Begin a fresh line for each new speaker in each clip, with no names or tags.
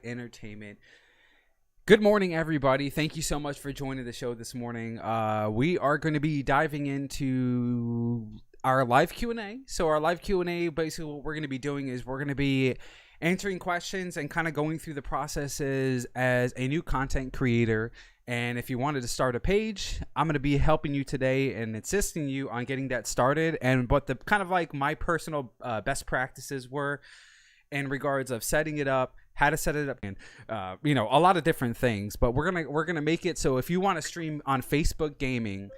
Entertainment. Good morning, everybody. Thank you so much for joining the show this morning. We are going to be diving into our live Q&A. So our live Q&A, basically what we're going to be doing is we're going to be answering questions and kind of going through the processes as a new content creator. And if you wanted to start a page, I'm going to be helping you today and assisting you on getting that started. And what the kind of like my personal best practices were in regards of setting it up, how to set it up, and a lot of different things. But we're gonna make it so if you want to stream on Facebook Gaming,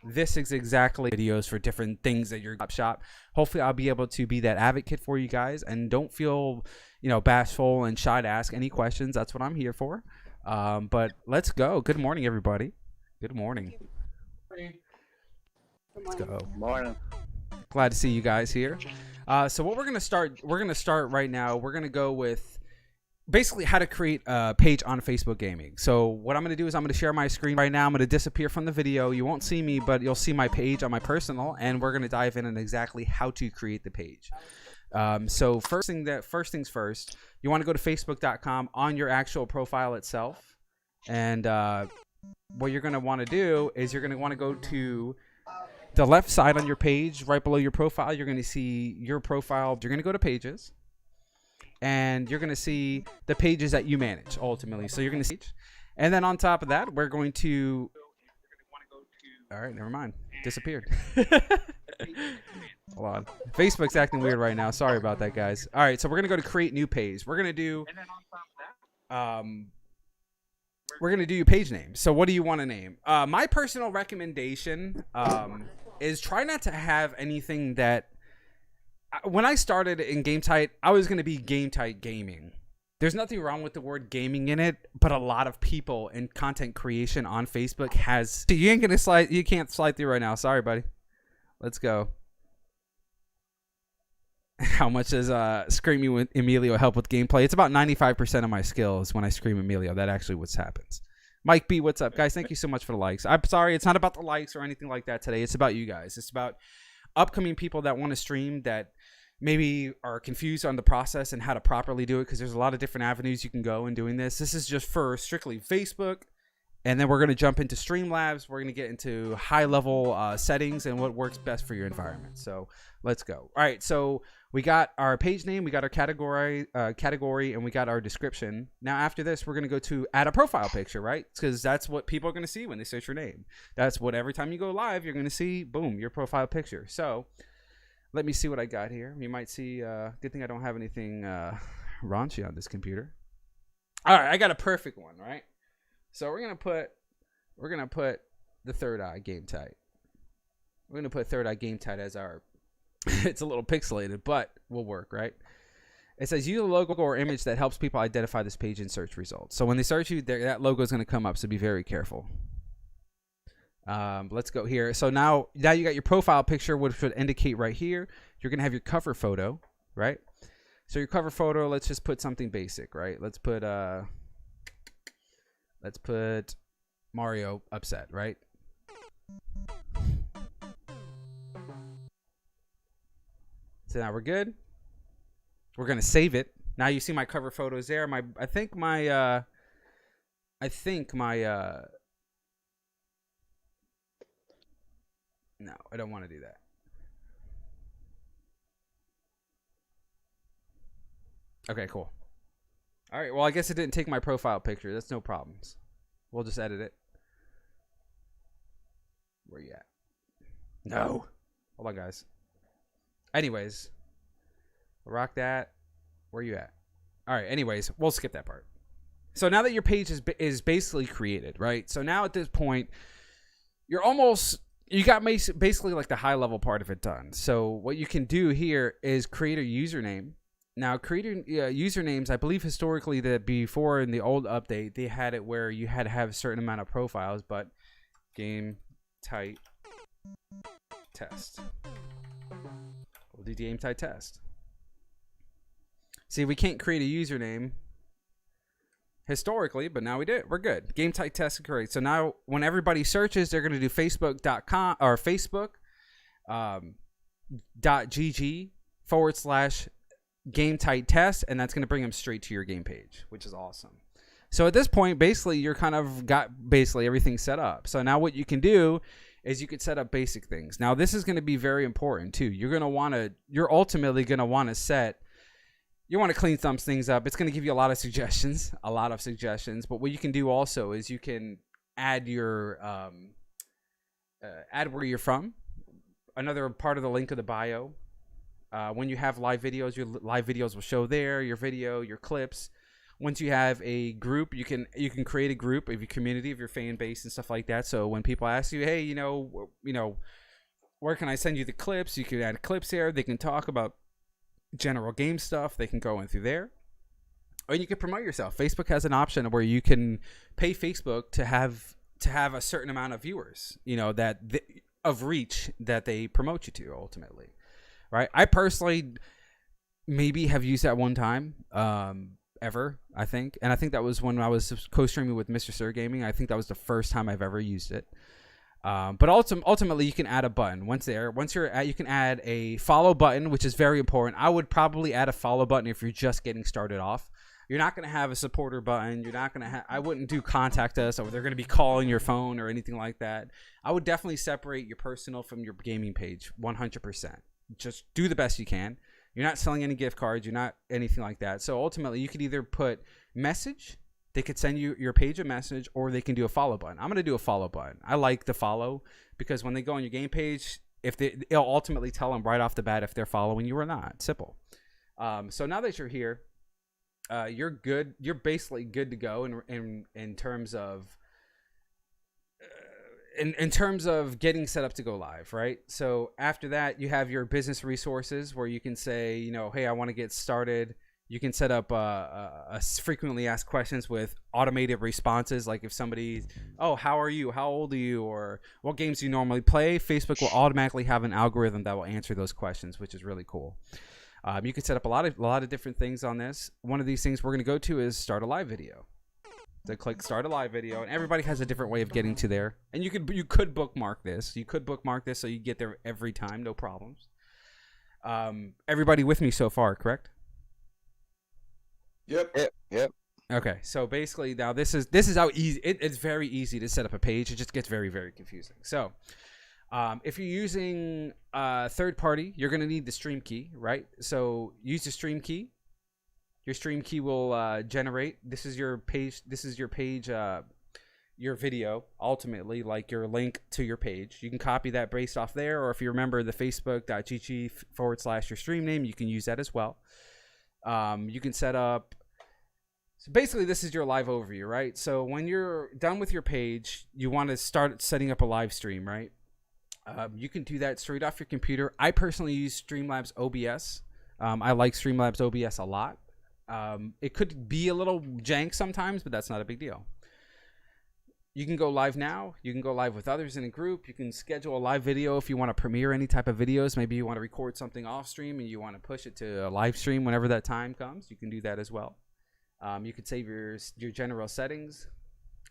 this is exactly videos for different things at your shop. Hopefully, I'll be able to be that advocate for you guys, and don't feel bashful and shy to ask any questions. That's what I'm here for. But let's go. Good morning, everybody. Good morning. Let's go.
Morning.
Glad to see you guys here. So what we're gonna start right now. We're gonna go with basically how to create a page on Facebook Gaming. So what I'm going to do is I'm going to share my screen right now. I'm going to disappear from the video. You won't see me, but you'll see my page on my personal, and we're going to dive in on exactly how to create the page. So first things first, you want to go to facebook.com on your actual profile itself. And what you're going to want to do is you're going to want to go to the left side on your page, right below your profile. You're going to see your profile. You're going to go to pages. And you're going to see the pages that you manage ultimately. So you're going to see, and then on top of that, we're going to, all right, never mind. Disappeared. Hold on. Facebook's acting weird right now. Sorry about that, guys. All right. So we're going to go to create new page. We're going to do, your page name. So what do you want to name? My personal recommendation, is try not to have anything that, when I started in GameTight, I was going to be GameTight Gaming. There's nothing wrong with the word gaming in it, but a lot of people in content creation on Facebook has... You ain't going to slide... You can't slide through right now. Sorry, buddy. Let's go. How much does screaming with Emilio help with gameplay? It's about 95% of my skills when I scream Emilio. That actually what happens. Mike B, what's up? Guys, thank you so much for the likes. I'm sorry, it's not about the likes or anything like that today. It's about you guys. It's about upcoming people that want to stream that maybe are confused on the process and how to properly do it, because there's a lot of different avenues you can go in doing this. This is just for strictly Facebook, and then we're going to jump into Streamlabs. We're going to get into high level settings and what works best for your environment. So let's go. All right, so we got our page name, we got our category, and we got our description. Now after this, we're going to go to add a profile picture, right? Because that's what people are going to see when they search your name. That's what every time you go live, you're going to see, boom, your profile picture. So let me see what I got here. You might see, good thing I don't have anything raunchy on this computer. All right, I got a perfect one, right? So we're gonna put the Third Eye GameTight. We're gonna put Third Eye GameTight as our. It's a little pixelated, but will work, right? It says use a logo or image that helps people identify this page in search results. So when they search you, that logo is gonna come up. So be very careful. Let's go here. So now you got your profile picture, which would indicate right here. You're going to have your cover photo, right? So your cover photo, let's just put something basic, right? Let's put Mario upset, right? So now we're good. We're going to save it. Now you see my cover photos there. I think my no, I don't want to do that. Okay, cool. All right, well, I guess it didn't take my profile picture. That's no problems. We'll just edit it. Where you at? No. Hold on, guys. Anyways, rock that. Where you at? All right, anyways, we'll skip that part. So now that your page is basically created, right? So now at this point, you got basically like the high level part of it done. So what you can do here is create a username. Now, creating usernames, I believe historically that before in the old update, they had it where you had to have a certain amount of profiles, but GameTight test. We'll do GameTight test. See, we can't create a username historically, but now we did. We're good. GameTight test is correct. So now when everybody searches, they're going to do facebook.com or facebook.gg/. game tight test, and that's going to bring them straight to your game page, which is awesome. So at this point, basically, you're kind of got basically everything set up. So now what you can do is you could set up basic things. Now this is going to be very important too. You're ultimately going to want to you want to clean some things up. It's going to give you a lot of suggestions. But what you can do also is you can add your add where you're from. Another part of the link of the bio. When you have live videos, your live videos will show there. Your video, your clips. Once you have a group, you can create a group of your community, of your fan base and stuff like that. So when people ask you, hey, where can I send you the clips? You can add clips there. They can talk about general game stuff. They can go in through there, or you can promote yourself. Facebook has an option where you can pay Facebook to have a certain amount of viewers, of reach that they promote you to ultimately, right? I personally maybe have used that one time ever, I think, and I think that was when I was co-streaming with Mr. Sir Gaming. I think that was the first time I've ever used it. But ultimately, you can add a button. Once you can add a follow button, which is very important. I would probably add a follow button if you're just getting started off. You're not going to have a supporter button. You're not going to I wouldn't do contact us, or they're going to be calling your phone or anything like that. I would definitely separate your personal from your gaming page 100%. Just do the best you can. You're not selling any gift cards. You're not anything like that. So ultimately, you could either put message. They could send you your page a message, or they can do a follow button. I'm going to do a follow button. I like the follow because when they go on your game page, it'll ultimately tell them right off the bat if they're following you or not. Simple. So now that you're here, you're good. You're basically good to go in terms of in terms of getting set up to go live, right? So after that, you have your business resources where you can say, hey, I want to get started. You can set up a frequently asked questions with automated responses. Like if somebody, how are you? How old are you? Or what games do you normally play? Facebook will automatically have an algorithm that will answer those questions, which is really cool. You can set up a lot of different things on this. One of these things we're going to go to is start a live video. So click start a live video, and everybody has a different way of getting to there. And you could bookmark this. You could bookmark this so you get there every time, no problems. Everybody with me so far, correct?
Yep.
Okay, so basically now this is how easy it's very easy to set up a page. It just gets very, very confusing. So if you're using third party, you're going to need the stream key, right? So use the stream key. Your stream key will generate. This is your page. Your video, ultimately, like your link to your page. You can copy that based off there, or if you remember the facebook.gg/your stream name, you can use that as well. You can set up. So basically, this is your live overview, right? So when you're done with your page, you want to start setting up a live stream, right? You can do that straight off your computer. I personally use Streamlabs OBS. I like Streamlabs OBS a lot. It could be a little jank sometimes, but that's not a big deal. You can go live now. You can go live with others in a group. You can schedule a live video if you want to premiere any type of videos. Maybe you want to record something off stream and you want to push it to a live stream whenever that time comes. You can do that as well. You could save your general settings.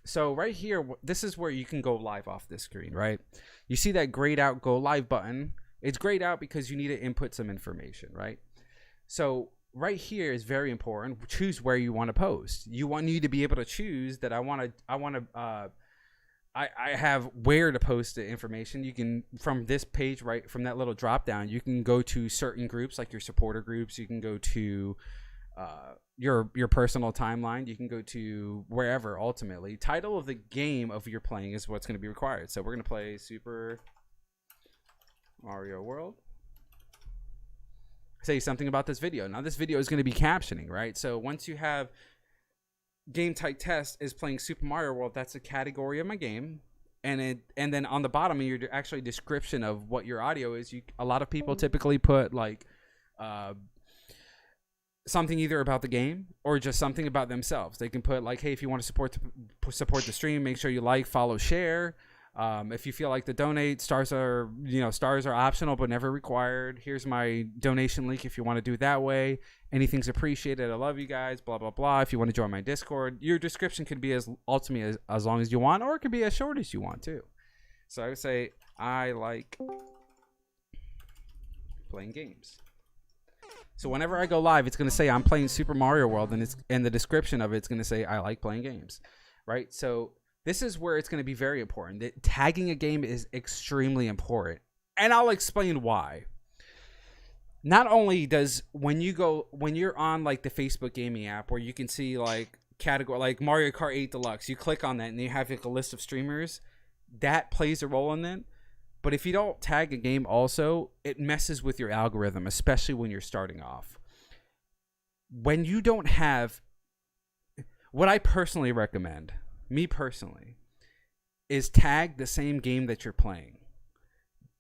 So right here, this is where you can go live off this screen, right? You see that grayed out go live button. It's grayed out because you need to input some information, right? So right here is very important. Choose where you want to post. You need to be able to choose that I have where to post the information. You can, from this page, right, from that little drop down, you can go to certain groups like your supporter groups. You can go to your personal timeline. You can go to wherever. Ultimately, title of the game of you're playing is what's going to be required. So we're going to play Super Mario World. Say something about this video. Now this video is going to be captioning, right? So once you have game type test is playing Super Mario World, that's a category of my game, and then on the bottom of your actually description of what your audio is, a lot of people typically put like something either about the game or just something about themselves. They can put like, hey, if you want to support the stream, make sure you like, follow, share. If you feel like the donate, stars are optional but never required. Here's my donation link if you want to do it that way. Anything's appreciated. I love you guys, blah, blah, blah. If you want to join my Discord, your description could be as ultimately as long as you want, or it could be as short as you want too. So I would say, I like playing games. So whenever I go live, it's going to say I'm playing Super Mario World, and it's in the description of it's going to say I like playing games, right? So this is where it's going to be very important. Tagging a game is extremely important, and I'll explain why. Not only does when you're on like the Facebook gaming app where you can see like category like Mario Kart 8 Deluxe, you click on that and you have like a list of streamers, that plays a role in it. But if you don't tag a game also, it messes with your algorithm, especially when you're starting off. When you don't have, what I personally recommend, me personally, is tag the same game that you're playing.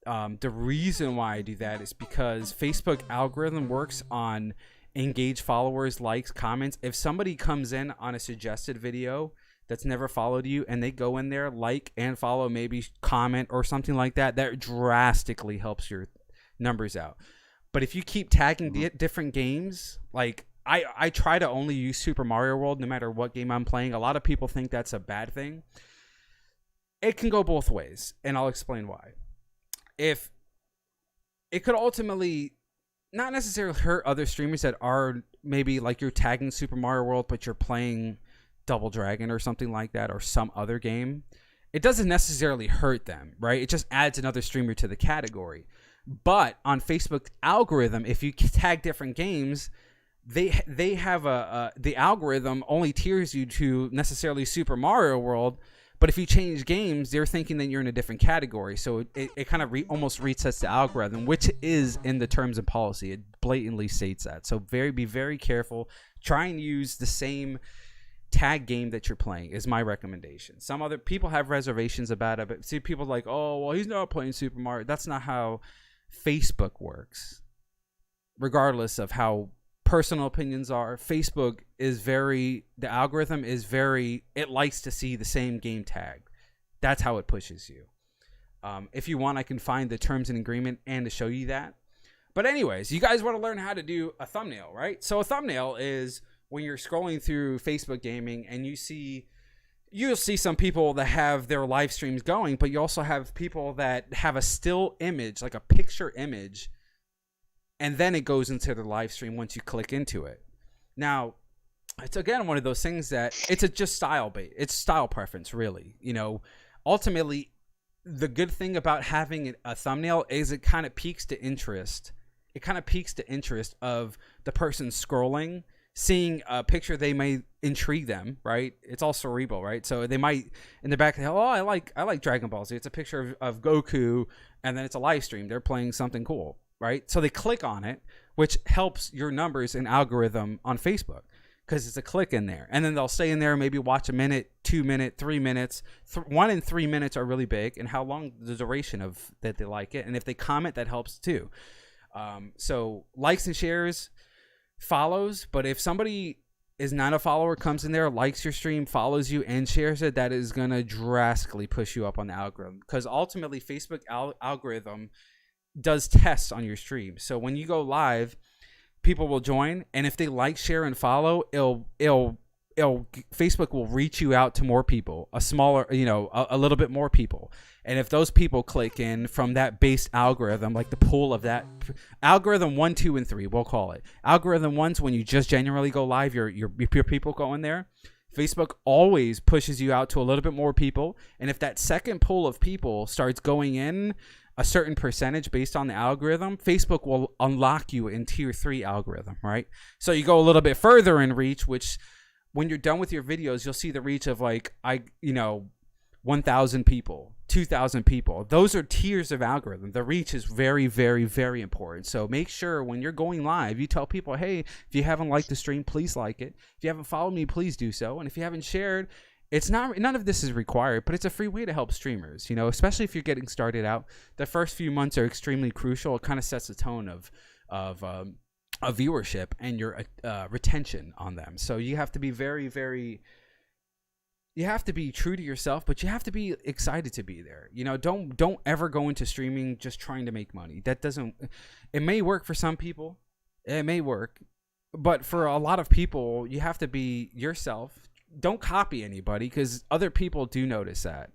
The reason why I do that is because Facebook algorithm works on engaged followers, likes, comments. If somebody comes in on a suggested video that's never followed you and they go in there, like and follow, maybe comment or something like that, that drastically helps your numbers out. But if you keep tagging different games, like I try to only use Super Mario World no matter what game I'm playing. A lot of people think that's a bad thing. It can go both ways, and I'll explain why. If it could ultimately not necessarily hurt other streamers that are maybe like you're tagging Super Mario World, but you're playing Double Dragon or something like that, or some other game, it doesn't necessarily hurt them, right? It just adds another streamer to the category. But on Facebook algorithm, if you tag different games, they have the algorithm only tiers you to necessarily Super Mario World. But if you change games, they're thinking that you're in a different category. So it kind of almost resets the algorithm, which is in the terms of policy. It blatantly states that. So be very careful. Try and use the same tag game that you're playing is my recommendation. Some other people have reservations about it, but see, people like, oh, well, he's not playing Super Mario. That's not how Facebook works. Regardless of how personal opinions are, Facebook is the algorithm is it likes to see the same game tag. That's how it pushes you. If you want, I can find the terms and agreement and to show you that. But anyways, you guys want to learn how to do a thumbnail, right? So a thumbnail is when you're scrolling through Facebook gaming and you'll see some people that have their live streams going, but you also have people that have a still image, like a picture image, and then it goes into the live stream once you click into it. Now, it's again one of those things that it's just it's style preference, really. You know, ultimately, the good thing about having a thumbnail is it kind of piques the interest. It kind of piques the interest of the person scrolling, seeing a picture they may intrigue them, right? It's all cerebral, right? So they might in the back, oh, I like Dragon Ball Z. It's a picture of Goku, and then it's a live stream. They're playing something cool, right? So they click on it, which helps your numbers and algorithm on Facebook because it's a click in there. And then they'll stay in there, maybe watch a minute, 2 minutes, 3 minutes. 1 and 3 minutes are really big, and how long the duration of that they like it. And if they comment, that helps too. So likes and shares, follows. But if somebody is not a follower, comes in there, likes your stream, follows you, and shares it, that is going to drastically push you up on the algorithm. Because ultimately, Facebook algorithm does tests on your stream. So when you go live, people will join, and if they like, share, and follow, Facebook will reach you out to more people, a little bit more people. And if those people click in from that base algorithm, like the pool of that algorithm 1, 2, and 3, we'll call it. Algorithm 1's when you just generally go live, your people go in there. Facebook always pushes you out to a little bit more people. And if that second pool of people starts going in a certain percentage based on the algorithm, Facebook will unlock you in tier 3 algorithm, right? So you go a little bit further in reach, which when you're done with your videos, you'll see the reach of 1,000 people, 2,000 people. Those are tiers of algorithm. The reach is very, very, very important. So make sure when you're going live, you tell people, hey, if you haven't liked the stream, please like it. If you haven't followed me, please do so. And if you haven't shared, none of this is required, but it's a free way to help streamers, especially if you're getting started out. The first few months are extremely crucial. It kind of sets the tone of viewership and your retention on them. So you have to be very, very, you have to be true to yourself, but you have to be excited to be there. Don't ever go into streaming just trying to make money. It may work for some people. It may work, but for a lot of people, you have to be yourself. Don't copy anybody, because other people do notice that.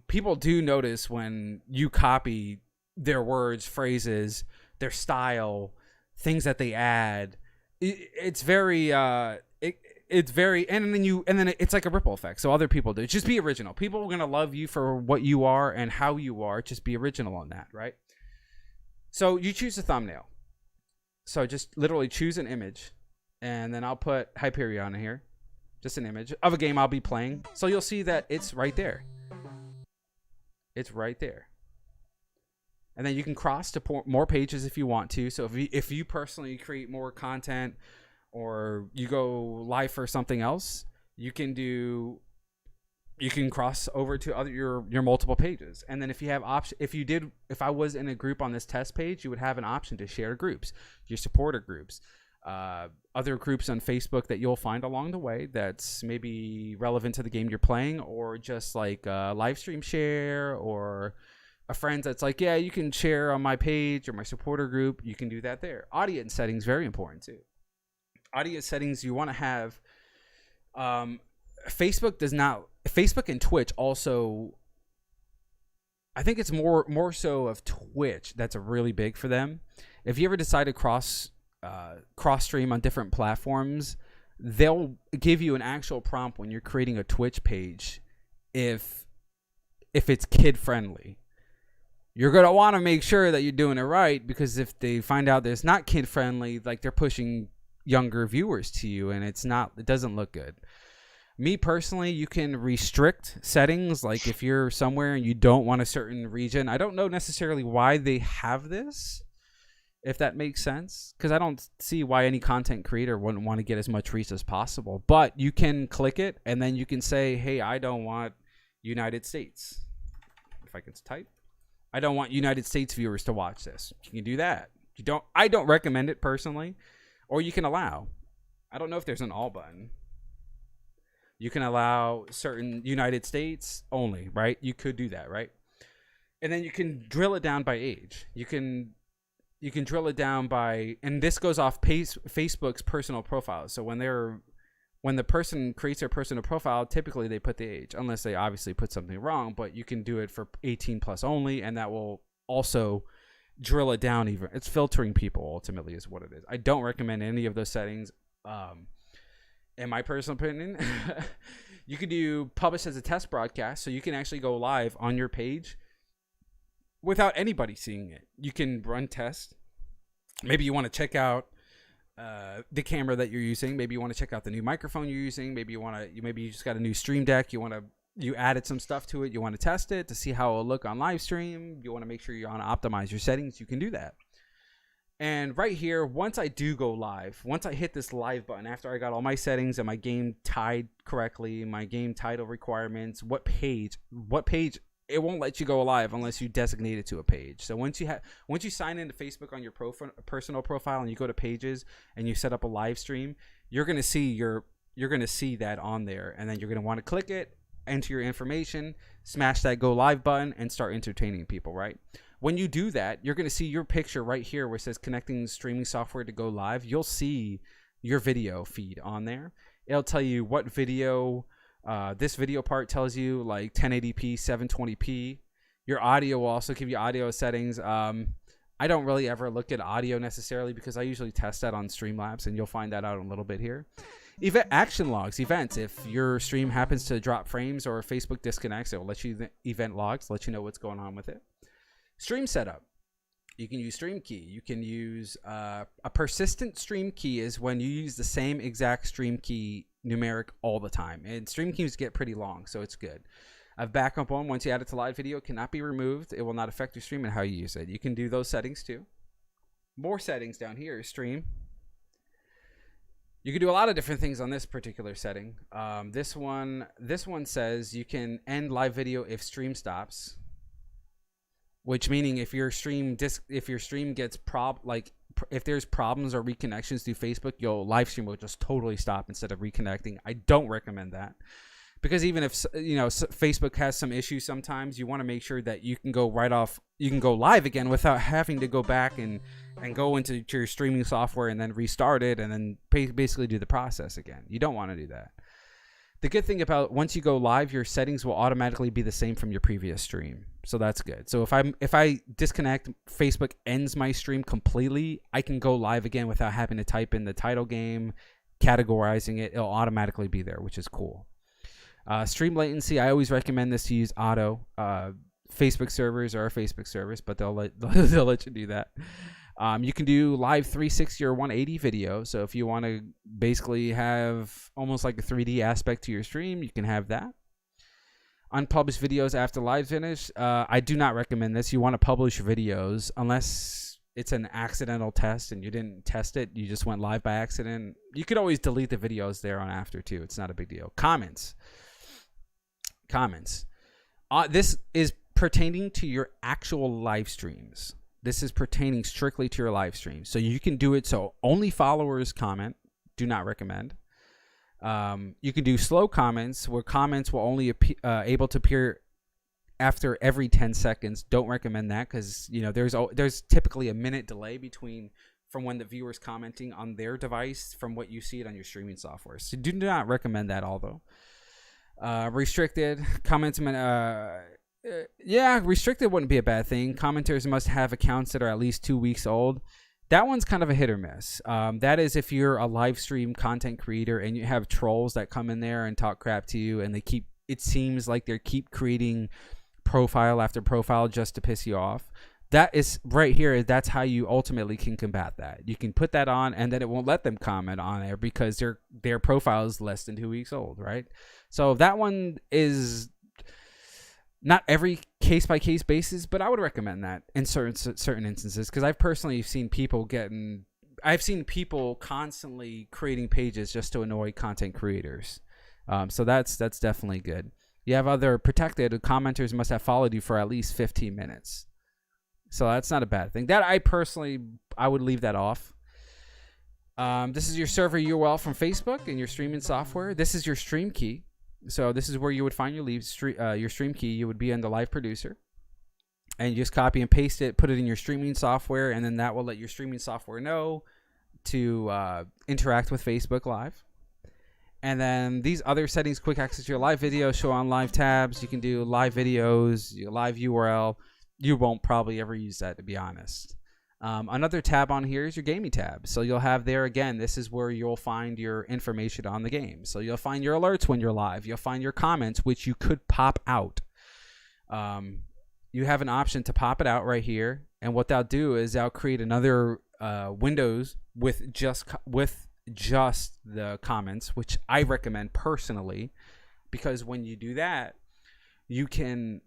People do notice when you copy their words, phrases, their style, things that they add. It's very it's very, and then it's like a ripple effect. So other people do. Just be original. People are gonna love you for what you are and how you are. Just be original on that, right? So you choose a thumbnail. So just literally choose an image, and then I'll put Hyperion here, just an image of a game I'll be playing. So you'll see that it's right there. It's right there. And then you can cross to more pages if you want to. So if you personally create more content, or you go live for something else, you can cross over to other your multiple pages. And then if you have if I was in a group on this test page, you would have an option to share groups, your supporter groups, other groups on Facebook that you'll find along the way that's maybe relevant to the game you're playing, or just like a live stream share, or a friend that's like, yeah, you can share on my page or my supporter group. You can do that there. Audience settings, very important too. Audience settings, you want to have Facebook and Twitch also, I think it's more so of Twitch that's a really big for them. If you ever decide to cross stream on different platforms, they'll give you an actual prompt when you're creating a Twitch page if it's kid friendly. You're going to want to make sure that you're doing it right, because if they find out that it's not kid friendly, like they're pushing younger viewers to you, and it doesn't look good. Me personally, you can restrict settings, like if you're somewhere and you don't want a certain region. I don't know necessarily why they have this, if that makes sense, because I don't see why any content creator wouldn't want to get as much reach as possible. But you can click it, and then you can say, hey, I don't want United States. If I can type, I don't want United States viewers to watch this. You can do that. I don't recommend it personally. Or you can allow. I don't know if there's an all button. You can allow certain United States only, right? You could do that, right? And then you can drill it down by age. You can drill it down by, and this goes off Facebook's personal profile. So when the person creates their personal profile, typically they put the age, unless they obviously put something wrong. But you can do it for 18 plus only, and that will also drill it down. Even it's filtering people ultimately is what it is. I don't recommend any of those settings. In my personal opinion, you could do publish as a test broadcast, so you can actually go live on your page without anybody seeing it. You can run tests. Maybe you want to check out the camera that you're using. Maybe you want to check out the new microphone you're using. Maybe you just got a new stream deck. You added some stuff to it. You want to test it to see how it'll look on live stream. You want to make sure you want to optimize your settings. You can do that. And right here, once I do go live, once I hit this live button, after I got all my settings and my game tied correctly, my game title requirements, what page, it won't let you go live unless you designate it to a page. So once you sign into Facebook on your personal profile and you go to pages and you set up a live stream, you're going to see that on there, and then you're going to want to click it, enter your information, smash that go live button, and start entertaining people, right? When you do that, you're going to see your picture right here where it says connecting streaming software to go live. You'll see your video feed on there. It'll tell you what video, this video part tells you like 1080p, 720p. Your audio will also give you audio settings. I don't really ever look at audio necessarily because I usually test that on Streamlabs, and you'll find that out a little bit here. Action logs, events. If your stream happens to drop frames or Facebook disconnects, it will let you event logs, let you know what's going on with it. Stream setup. You can use stream key. You can use a persistent stream key is when you use the same exact stream key numeric all the time. And stream keys get pretty long, so it's good. A backup one, once you add it to live video, cannot be removed. It will not affect your stream and how you use it. You can do those settings too. More settings down here is stream. You can do a lot of different things on this particular setting. This one says you can end live video if stream stops. Which meaning if your stream gets if there's problems or reconnections through Facebook, your live stream will just totally stop instead of reconnecting. I don't recommend that, because even if Facebook has some issues, sometimes you want to make sure that you can go live again without having to go back and go into your streaming software and then restart it and then basically do the process again. You don't want to do that. The good thing about once you go live, your settings will automatically be the same from your previous stream. So that's good. So if I disconnect, Facebook ends my stream completely, I can go live again without having to type in the title game, categorizing it. It'll automatically be there, which is cool. Stream latency, I always recommend this to use auto. Facebook servers are Facebook servers, but they'll let you do that. You can do live 360 or 180 video. So if you want to basically have almost like a 3D aspect to your stream, you can have that. Unpublished videos after live finish. I do not recommend this. You want to publish videos unless it's an accidental test and you didn't test it. You just went live by accident. You could always delete the videos there on after too. It's not a big deal. Comments. This is pertaining to your actual live streams. This is pertaining strictly to your live stream. So you can do it so only followers comment. Do not recommend. You can do slow comments where comments will only able to appear after every 10 seconds. Don't recommend that because there's typically a minute delay from when the viewer's commenting on their device from what you see it on your streaming software. So do not recommend that although. Restricted comments. Restricted wouldn't be a bad thing. Commenters must have accounts that are at least 2 weeks old. That one's kind of a hit or miss. That is if you're a live stream content creator and you have trolls that come in there and talk crap to you and it seems like they keep creating profile after profile just to piss you off. That is right here. That's how you ultimately can combat that. You can put that on and then it won't let them comment on there because their profile is less than 2 weeks old, right? So that one is not every case-by-case basis, but I would recommend that in certain instances because I've personally seen people constantly creating pages just to annoy content creators. So that's definitely good. You have other protected commenters must have followed you for at least 15 minutes. So that's not a bad thing. That I would leave that off. This is your server URL from Facebook and your streaming software. This is your stream key. So this is where you would find your stream key. You would be in the live producer and you just copy and paste it, put it in your streaming software, and then that will let your streaming software know to interact with Facebook Live. And then these other settings, quick access to your live video, show on live tabs. You can do live videos, your live URL. You won't probably ever use that, to be honest. Another tab on here is your gaming tab. So you'll have there, again, this is where you'll find your information on the game. So you'll find your alerts when you're live. You'll find your comments, which you could pop out. You have an option to pop it out right here. And what they'll do is they'll create another windows with just the comments, which I recommend personally, because when you do that, you can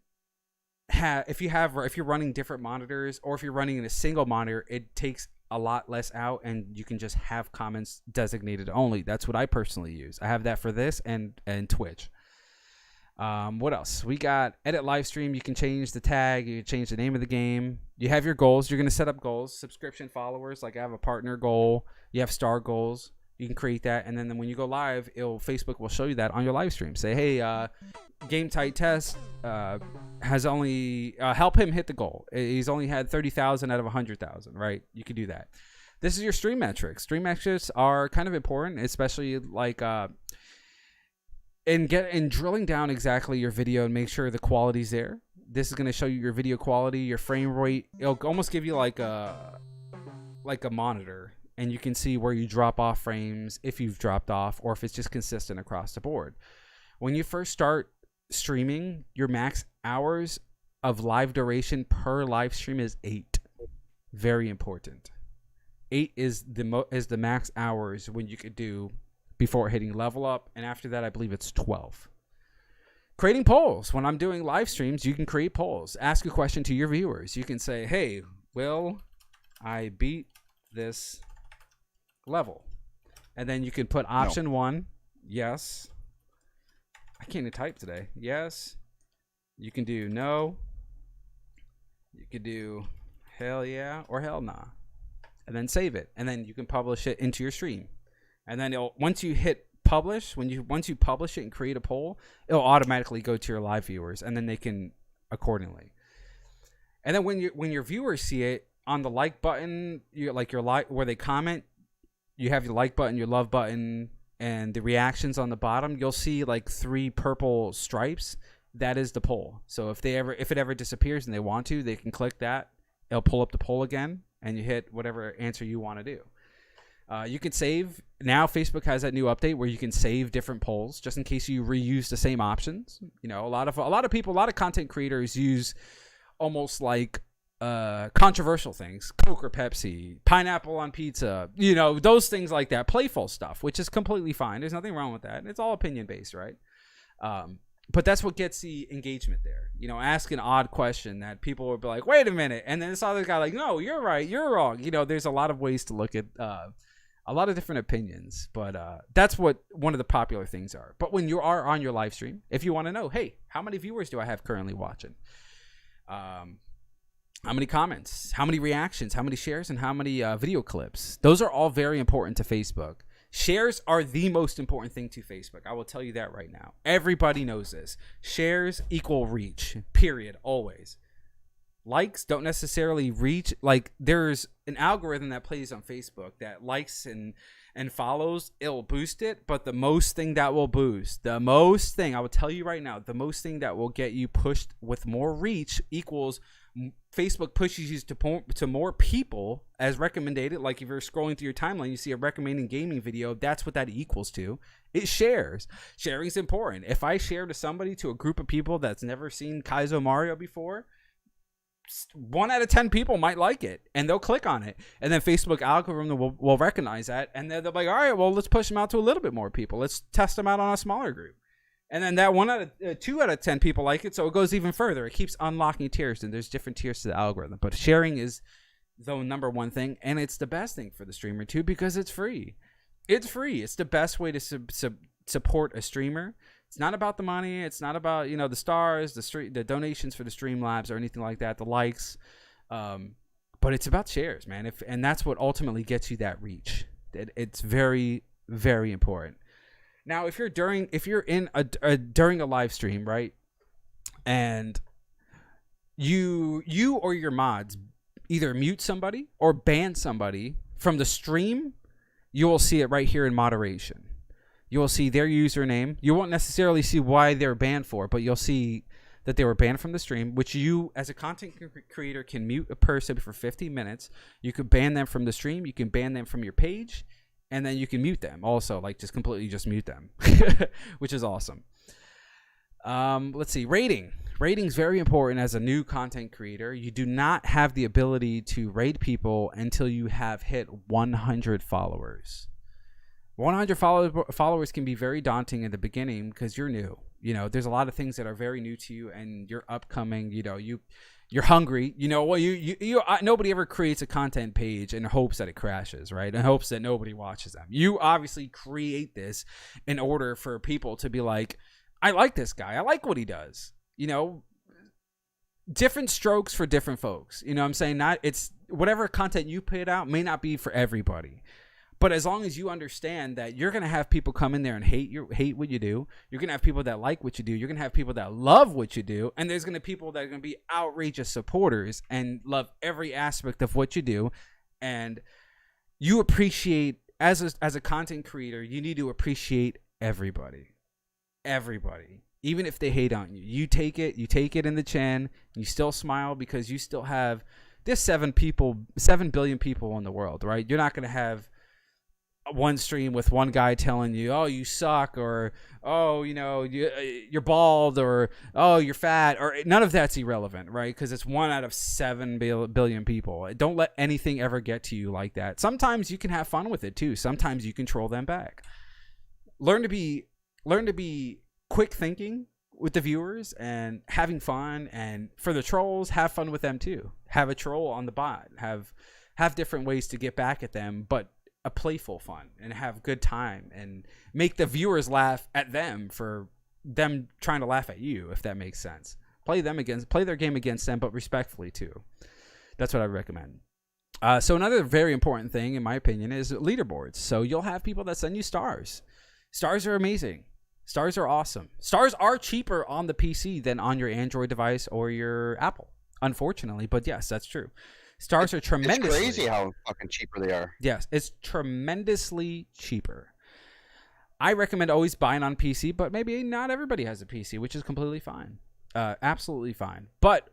if you're running different monitors or if you're running in a single monitor, it takes a lot less out and you can just have comments designated only. That's what I personally use. I have that for this and Twitch. What else? We got edit live stream. You can change the tag. You can change the name of the game. You have your goals. You're going to set up goals. Subscription followers. Like I have a partner goal. You have star goals. You can create that, and then when you go live, Facebook will show you that on your live stream. Say, hey, Game Tight Test has only help him hit the goal. He's only had 30,000 out of 100,000, right? You can do that. This is your stream metrics. Stream metrics are kind of important, especially like in drilling down exactly your video and make sure the quality's there. This is going to show you your video quality, your frame rate. It'll almost give you like a monitor. And you can see where you drop off frames, if you've dropped off, or if it's just consistent across the board. When you first start streaming, your max hours of live duration per live stream is 8. Very important. 8 is the max hours when you could do before hitting level up, and after that, I believe it's 12. Creating polls. When I'm doing live streams, you can create polls. Ask a question to your viewers. You can say, "Hey, will I beat this level?" And then you can put option 1, yes. I can't even type today. Yes. You can do no. You could do hell yeah or hell nah. And then save it. And then you can publish it into your stream. And then once you hit publish, once you publish it and create a poll, it'll automatically go to your live viewers, and then they can accordingly. And then when your viewers see it on the like button, where they comment, you have your like button, your love button, and the reactions on the bottom, you'll see like 3 purple stripes. That is the poll. So if it ever disappears and they want to, they can click that. It'll pull up the poll again, and you hit whatever answer you want to do. You can save. Now Facebook has that new update where you can save different polls just in case you reuse the same options. You know, a lot of people, a lot of content creators use almost like controversial things, Coke or Pepsi, pineapple on pizza, you know, those things like that, playful stuff, which is completely fine. There's nothing wrong with that. It's all opinion based, right? But that's what gets the engagement there. You know, ask an odd question that people will be like, wait a minute. And then this other guy like, no, you're right, you're wrong. You know, there's a lot of ways to look at a lot of different opinions. But that's what one of the popular things are. But when you are on your live stream, if you want to know, hey, how many viewers do I have currently watching? How many comments? How many reactions? How many shares? And how many video clips? Those are all very important to Facebook. Shares are the most important thing to Facebook. I will tell you that right now. Everybody knows this. Shares equal reach, period, always. Likes don't necessarily reach. Like, there's an algorithm that plays on Facebook that likes and follows, it'll boost it. But the most thing that will boost, I will tell you right now, the most thing that will get you pushed with more reach equals Facebook pushes you to more people as recommended. Like if you're scrolling through your timeline, you see a recommending gaming video, that's what that equals to. It shares. Sharing is important. If I share to somebody, to a group of people that's never seen Kaizo Mario before, 1 out of 10 people might like it and they'll click on it, and then Facebook algorithm will recognize that, and then they'll be like, all right, well, let's push them out to a little bit more people. Let's test them out on a smaller group. And then that 2 out of 10 people like it, so it goes even further. It keeps unlocking tiers, and there's different tiers to the algorithm. But sharing is the number one thing, and it's the best thing for the streamer too because it's free. It's free. It's the best way to support a streamer. It's not about the money. It's not about, you know, the stars, the donations for the Streamlabs or anything like that, the likes. But it's about shares, man. And that's what ultimately gets you that reach. It's very, very important. Now, if you're during a live stream, right, and you or your mods either mute somebody or ban somebody from the stream, you will see it right here in moderation. You will see their username. You won't necessarily see why they're banned for, but you'll see that they were banned from the stream, which you, as a content creator, can mute a person for 50 minutes. You could ban them from the stream. You can ban them from your page. And then you can mute them also, like just completely just mute them, which is awesome. Let's see. Rating is very important as a new content creator. You do not have the ability to rate people until you have hit 100 followers. 100 followers can be very daunting in the beginning because you're new. You know, there's a lot of things that are very new to you, and you're upcoming. You know, you're hungry. You know, well, nobody ever creates a content page in hopes that it crashes, right? In hopes that nobody watches them. You obviously create this in order for people to be like, I like this guy. I like what he does. You know, different strokes for different folks. You know what I'm saying? It's whatever content you put out may not be for everybody. But as long as you understand that you're going to have people come in there and hate what you do, you're going to have people that like what you do, you're going to have people that love what you do, and there's going to be people that are going to be outrageous supporters and love every aspect of what you do. And you appreciate, as a content creator, you need to appreciate everybody. Even if they hate on you. You take it in the chin, you still smile because you still have, there's 7 billion people in the world, right? You're not going to have one stream with one guy telling you, oh, you suck, or oh, you know, you're bald, or oh, you're fat, or none of that's irrelevant, right? Because it's 1 out of 7 billion people. Don't let anything ever get to you like that. Sometimes you can have fun with it too. Sometimes you control them back. Learn to be quick thinking with the viewers and having fun, and for the trolls, have fun with them too. Have a troll on the bot. Have different ways to get back at them, but a playful fun, and have good time and make the viewers laugh at them for them trying to laugh at you, if that makes sense. Play their game against them, but respectfully too. That's what I recommend. So another very important thing, in my opinion, is leaderboards. So you'll have people that send you stars. Stars are amazing. Stars are awesome. Stars are cheaper on the PC than on your Android device or your Apple, unfortunately, but yes, that's true. Stars are tremendously.
It's crazy how fucking cheaper they are.
Yes, it's tremendously cheaper. I recommend always buying on PC, but maybe not everybody has a PC, which is completely fine. Absolutely fine. But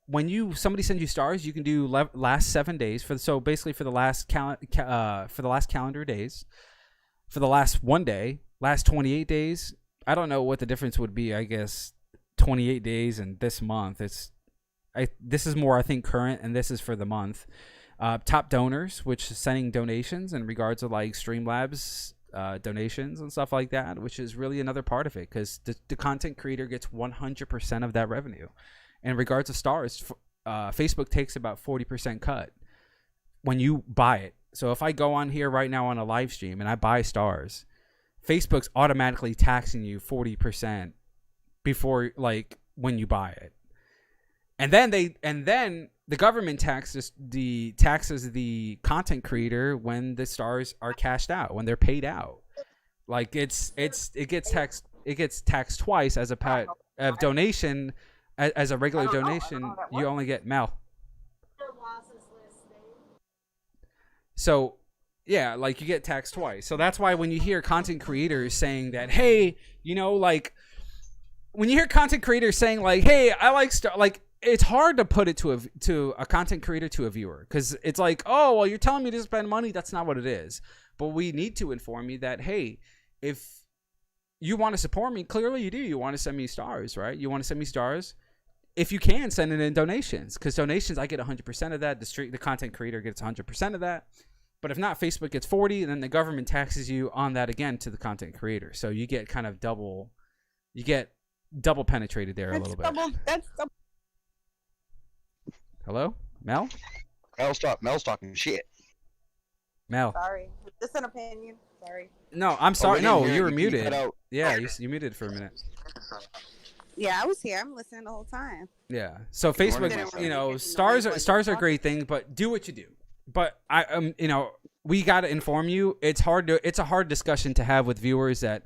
when somebody sends you stars, you can do last 7 days basically for the last calendar days, for the last 1 day, last 28 days. I don't know what the difference would be. I guess 28 days and this month. This is more, I think, current, and this is for the month. Top donors, which is sending donations in regards to like Streamlabs donations and stuff like that, which is really another part of it, because the content creator gets 100% of that revenue. In regards to stars, Facebook takes about 40% cut when you buy it. So if I go on here right now on a live stream and I buy stars, Facebook's automatically taxing you 40% before, like, when you buy it. And then the government taxes the content creator when the stars are cashed out, when they're paid out. Like it gets taxed twice as a donation. As a regular donation, you only get Mel. So yeah, like you get taxed twice. So that's why when you hear content creators saying that, hey, like when you hear content creators saying like, hey, I like like, it's hard to put it to a content creator, to a viewer, because it's like, oh, well, you're telling me to spend money. That's not what it is. But we need to inform you that, hey, if you want to support me, clearly you do. You want to send me stars, right? You want to send me stars. If you can, send it in donations, because donations, I get 100% of that. The content creator gets 100% of that. But if not, Facebook gets 40%, and then the government taxes you on that again to the content creator. So you get kind of double penetrated there a little bit.
That's double.
Hello, Mel?
Mel's talking shit.
Mel.
Sorry. Just an opinion. Sorry.
No, I'm sorry. No, you were
You
muted.
cut out.
Yeah, you muted for a minute.
Yeah, I was here. I'm listening the whole time.
Yeah. So
Good morning,
Facebook,
my
stars are a great thing, but do what you do. But we got to inform you. It's a hard discussion to have with viewers that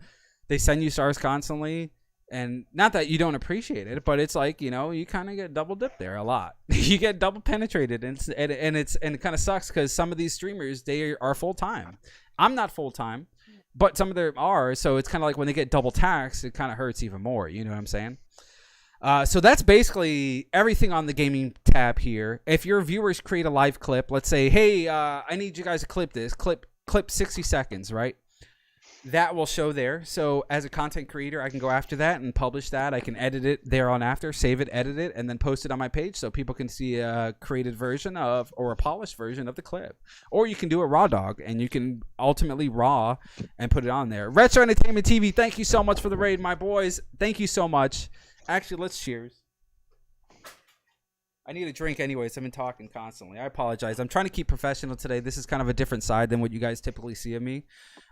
they send you stars constantly. And not that you don't appreciate it, but it's like, you kind of get double dipped there a lot. You get double penetrated, and it kind of sucks, because some of these streamers, they are full time. I'm not full time, but some of them are. So it's kind of like when they get double taxed, it kind of hurts even more. You know what I'm saying? So that's basically everything on the gaming tab here. If your viewers create a live clip, let's say, hey, I need you guys to clip this. Clip 60 seconds, right? That will show there. So as a content creator, I can go after that and publish that. I can edit it there on after, save it, edit it, and then post it on my page so people can see a created version of, or a polished version of the clip. Or you can do a raw dog, and you can ultimately raw and put it on there. Retro Entertainment TV, thank you so much for the raid, my boys. Thank you so much. Actually, let's cheers. I need a drink anyways. I've been talking constantly. I apologize. I'm trying to keep professional today. This is kind of a different side than what you guys typically see of me.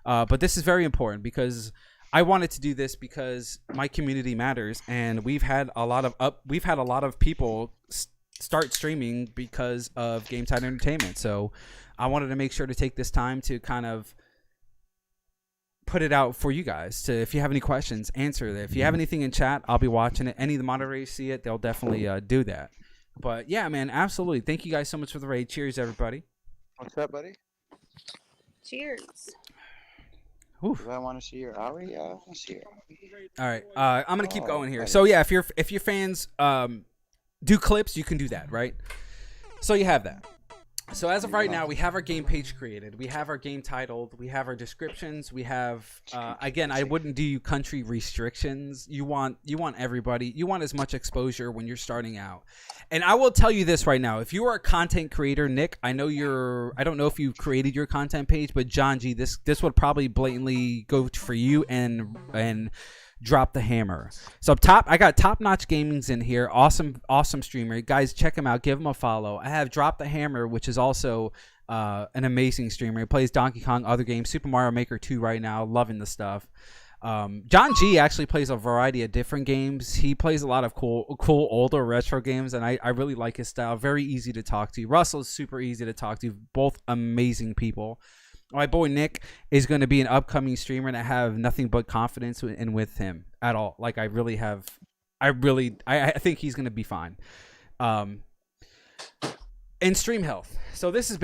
But this is very important, because I wanted to do this because my community matters, and we've had a lot of people start streaming because of Game Time Entertainment. So I wanted to make sure to take this time to kind of put it out for you guys to, if you have any questions, answer it. If you have anything in chat, I'll be watching it. Any of the moderators see it, they'll definitely do that. But yeah, man, absolutely. Thank you guys so much for the raid. Cheers, everybody.
What's up, buddy?
Cheers.
Ooh.
Do I want to see your Ari? Yeah, I want to see your Ari.
All right, I'm gonna keep going here. So yeah, if your fans do clips, you can do that, right? So you have that. So as of right now, we have our game page created. We have our game titled. We have our descriptions. We have again, I wouldn't do country restrictions. You want everybody. You want as much exposure when you're starting out. And I will tell you this right now: if you are a content creator, Nick, I don't know if you created your content page, but John G, this would probably blatantly go for you and drop the hammer. So up top, I got Top Notch Gaming's in here. Awesome streamer. Guys, check him out. Give him a follow. I have Drop the Hammer, which is also an amazing streamer. He plays Donkey Kong, other games, Super Mario Maker 2 right now. Loving the stuff. John G actually plays a variety of different games. He plays a lot of cool older retro games, and I really like his style. Very easy to talk to. Russell's super easy to talk to. Both amazing people. My boy Nick is going to be an upcoming streamer, and I have nothing but confidence with him at all. Like I think he's going to be fine. And stream health. So this is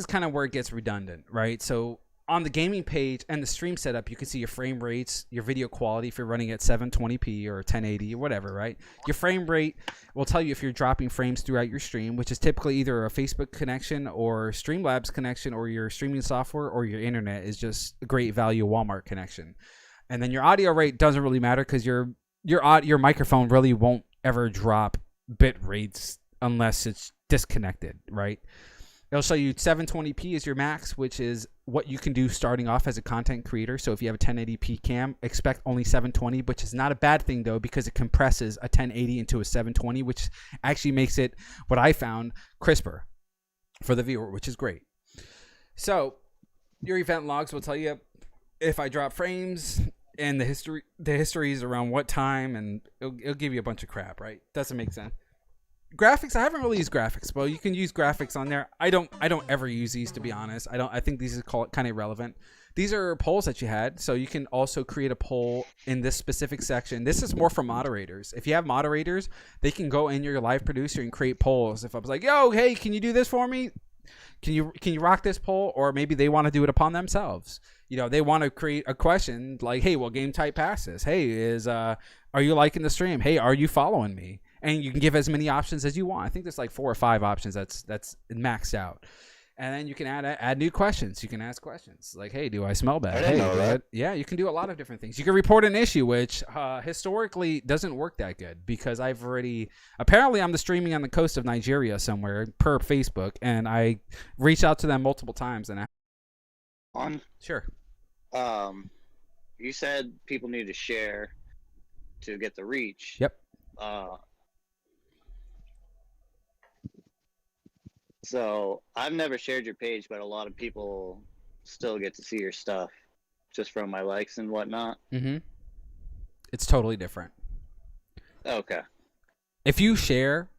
kind of where it gets redundant, right? So on the gaming page and the stream setup, you can see your frame rates, your video quality if you're running at 720p or 1080 or whatever, right? Your frame rate will tell you if you're dropping frames throughout your stream, which is typically either a Facebook connection or Streamlabs connection, or your streaming software, or your internet is just a great value Walmart connection. And then your audio rate doesn't really matter because your microphone really won't ever drop bit rates unless it's disconnected, right? It'll show you 720p is your max, which is what you can do starting off as a content creator. So if you have a 1080p cam, expect only 720, which is not a bad thing though, because it compresses a 1080 into a 720, which actually makes it, what I found, crisper for the viewer, which is great. So your event logs will tell you if I drop frames and the history is around what time, and it'll give you a bunch of crap, right? Doesn't make sense. Graphics, I haven't really used graphics, but you can use graphics on there. I don't ever use these, to be honest. I think these is kind of irrelevant. These are polls that you had, so you can also create a poll in this specific section. This is more for moderators. If you have moderators, they can go in your live producer and create polls. If I was like, yo, hey, can you do this for me? Can you rock this poll? Or maybe they want to do it upon themselves. You know, they want to create a question like, hey, what game type passes? Hey, are you liking the stream? Hey, are you following me? And you can give as many options as you want. I think there's like 4 or 5 options that's maxed out. And then you can add new questions. You can ask questions like, hey, do I smell bad?
I didn't know that.
Yeah, you can do a lot of different things. You can report an issue, which historically doesn't work that good, because apparently I'm streaming on the coast of Nigeria somewhere per Facebook, and I reached out to them multiple times. And Sure.
You said people need to share to get the reach.
Yep.
So I've never shared your page, but a lot of people still get to see your stuff just from my likes and whatnot.
Mm-hmm. It's totally different.
Okay.
If you share,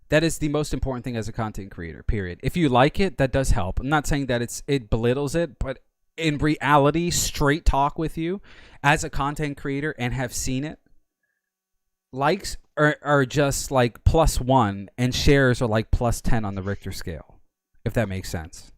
that is the most important thing as a content creator, period. If you like it, that does help. I'm not saying that it belittles it, but in reality, straight talk with you as a content creator and have seen it, likes are just like +1 and shares are like +10 on the Richter scale, if that makes sense.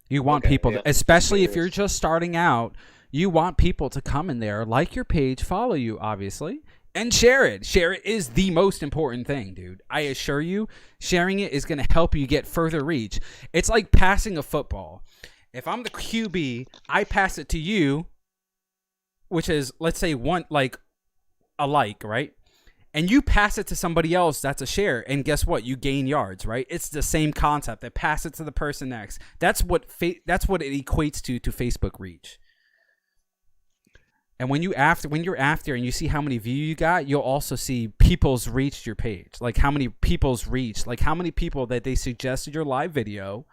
You want people, especially if you're just starting out, you want people to come in there, like your page, follow you, obviously, and share it. Share it is the most important thing, dude. I assure you, sharing it is going to help you get further reach. It's like passing a football. If I'm the QB, I pass it to you, which is, let's say, a like, right? And you pass it to somebody else, that's a share. And guess what? You gain yards, right? It's the same concept. They pass it to the person next. That's what it equates to Facebook reach. And when you're after and you see how many views you got, you'll also see people's reached your page. Like how many people's reached, like how many people that they suggested your live video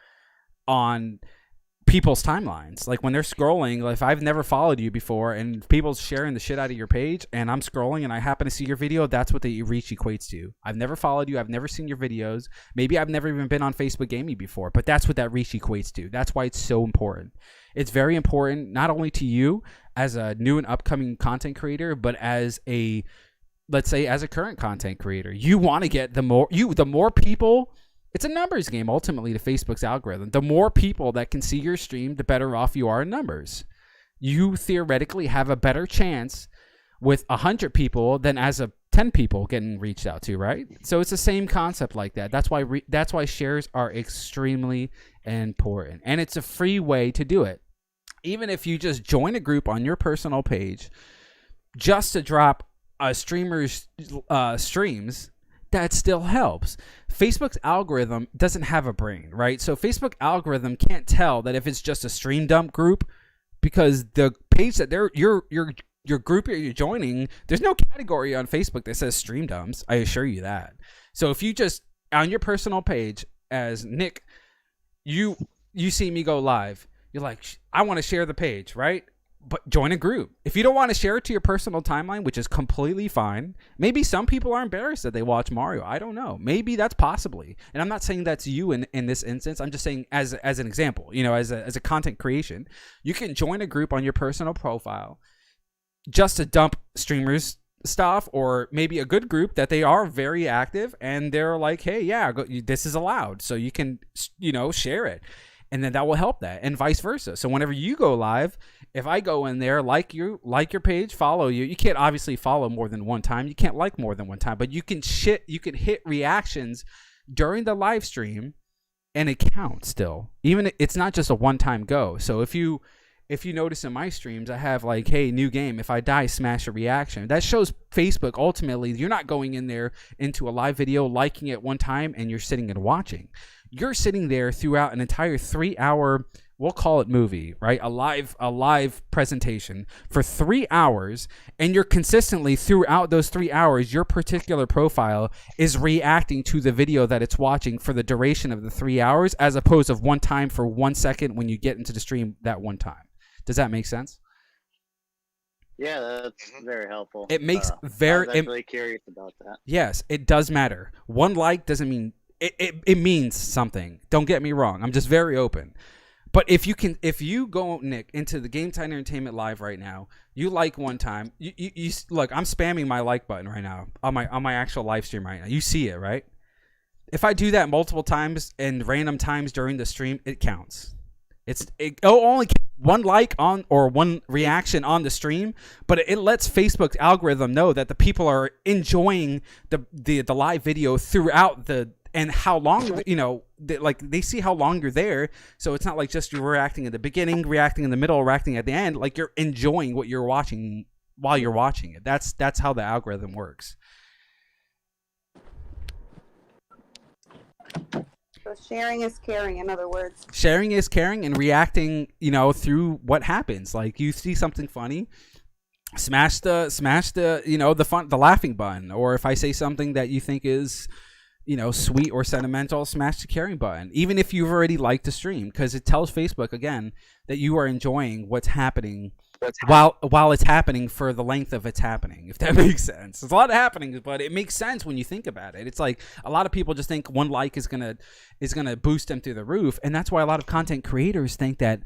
on people's timelines. Like when they're scrolling, like if I've never followed you before and people's sharing the shit out of your page and I'm scrolling and I happen to see your video, that's what the reach equates to. I've never followed you. I've never seen your videos. Maybe I've never even been on Facebook Gaming before, but that's what that reach equates to. That's why it's so important. It's very important, not only to you as a new and upcoming content creator, but as let's say as a current content creator. You want to get the more people. It's a numbers game, ultimately, to Facebook's algorithm. The more people that can see your stream, the better off you are in numbers. You theoretically have a better chance with 100 people than as a 10 people getting reached out to, right? So it's the same concept like that. That's why shares are extremely important. And it's a free way to do it. Even if you just join a group on your personal page just to drop a streamer's streams, that still helps. Facebook's algorithm doesn't have a brain, right? So Facebook algorithm can't tell that if it's just a stream dump group, because the page that your group you're joining, there's no category on Facebook that says stream dumps. I assure you that. So if you just on your personal page as Nick, you see me go live, you're like, I want to share the page, right? But join a group. If you don't want to share it to your personal timeline, which is completely fine, maybe some people are embarrassed that they watch Mario. I don't know. Maybe that's possibly. And I'm not saying that's you in this instance. I'm just saying as an example, as a content creation, you can join a group on your personal profile just to dump streamers stuff, or maybe a good group that they are very active and they're like, hey, yeah, this is allowed. So you can, share it. and then that will help that, and vice versa. So whenever you go live, if I go in there, like your page, follow you, you can't obviously follow more than one time, you can't like more than one time, but you can hit reactions during the live stream, and it counts still. Even it's not just a one-time go. So if you notice in my streams, I have like, hey, new game, if I die, smash a reaction. That shows Facebook ultimately you're not going in there into a live video, liking it one time, and you're sitting and watching. You're sitting there throughout an entire 3-hour, we'll call it movie, right? A live presentation for 3 hours, and you're consistently throughout those 3 hours, your particular profile is reacting to the video that it's watching for the duration of the 3 hours, as opposed to one time for 1 second when you get into the stream that one time. Does that make sense?
Yeah, that's very helpful.
It makes
I was really curious about that.
Yes, it does matter. One like doesn't mean it means something. Don't get me wrong. I'm just very open. But if you go, Nick, into the Game Time Entertainment Live right now, you like one time. You look. I'm spamming my like button right now on my actual live stream right now. You see it, right? If I do that multiple times and random times during the stream, it counts. Only one like on or one reaction on the stream, but it lets Facebook's algorithm know that the people are enjoying the live video throughout and how long, they see how long you're there. So it's not like just you're reacting at the beginning, reacting in the middle, reacting at the end. Like you're enjoying what you're watching while you're watching it. That's how the algorithm works.
So sharing is caring, in other words.
Sharing is caring, and reacting, through what happens. Like you see something funny, smash the the laughing button. Or if I say something that you think is, sweet or sentimental, smash the caring button. Even if you've already liked the stream, because it tells Facebook again that you are enjoying what's happening while it's happening for the length of it's happening, if that makes sense. There's a lot of happenings, but it makes sense when you think about it. It's like a lot of people just think one like is gonna boost them through the roof, and that's why a lot of content creators think that,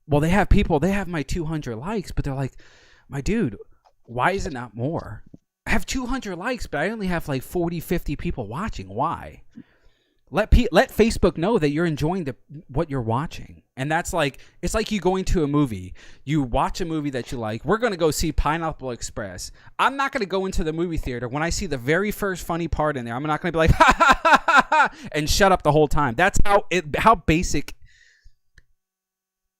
well, they have my 200 likes, but they're like, my dude, why is it not more? I have 200 likes, but I only have like 40, 50 people watching. Why? Let Facebook know that you're enjoying what you're watching. And that's like, it's like you going to a movie. You watch a movie that you like. We're going to go see Pineapple Express. I'm not going to go into the movie theater. When I see the very first funny part in there, I'm not going to be like, ha, ha, ha, ha, ha, and shut up the whole time. That's how basic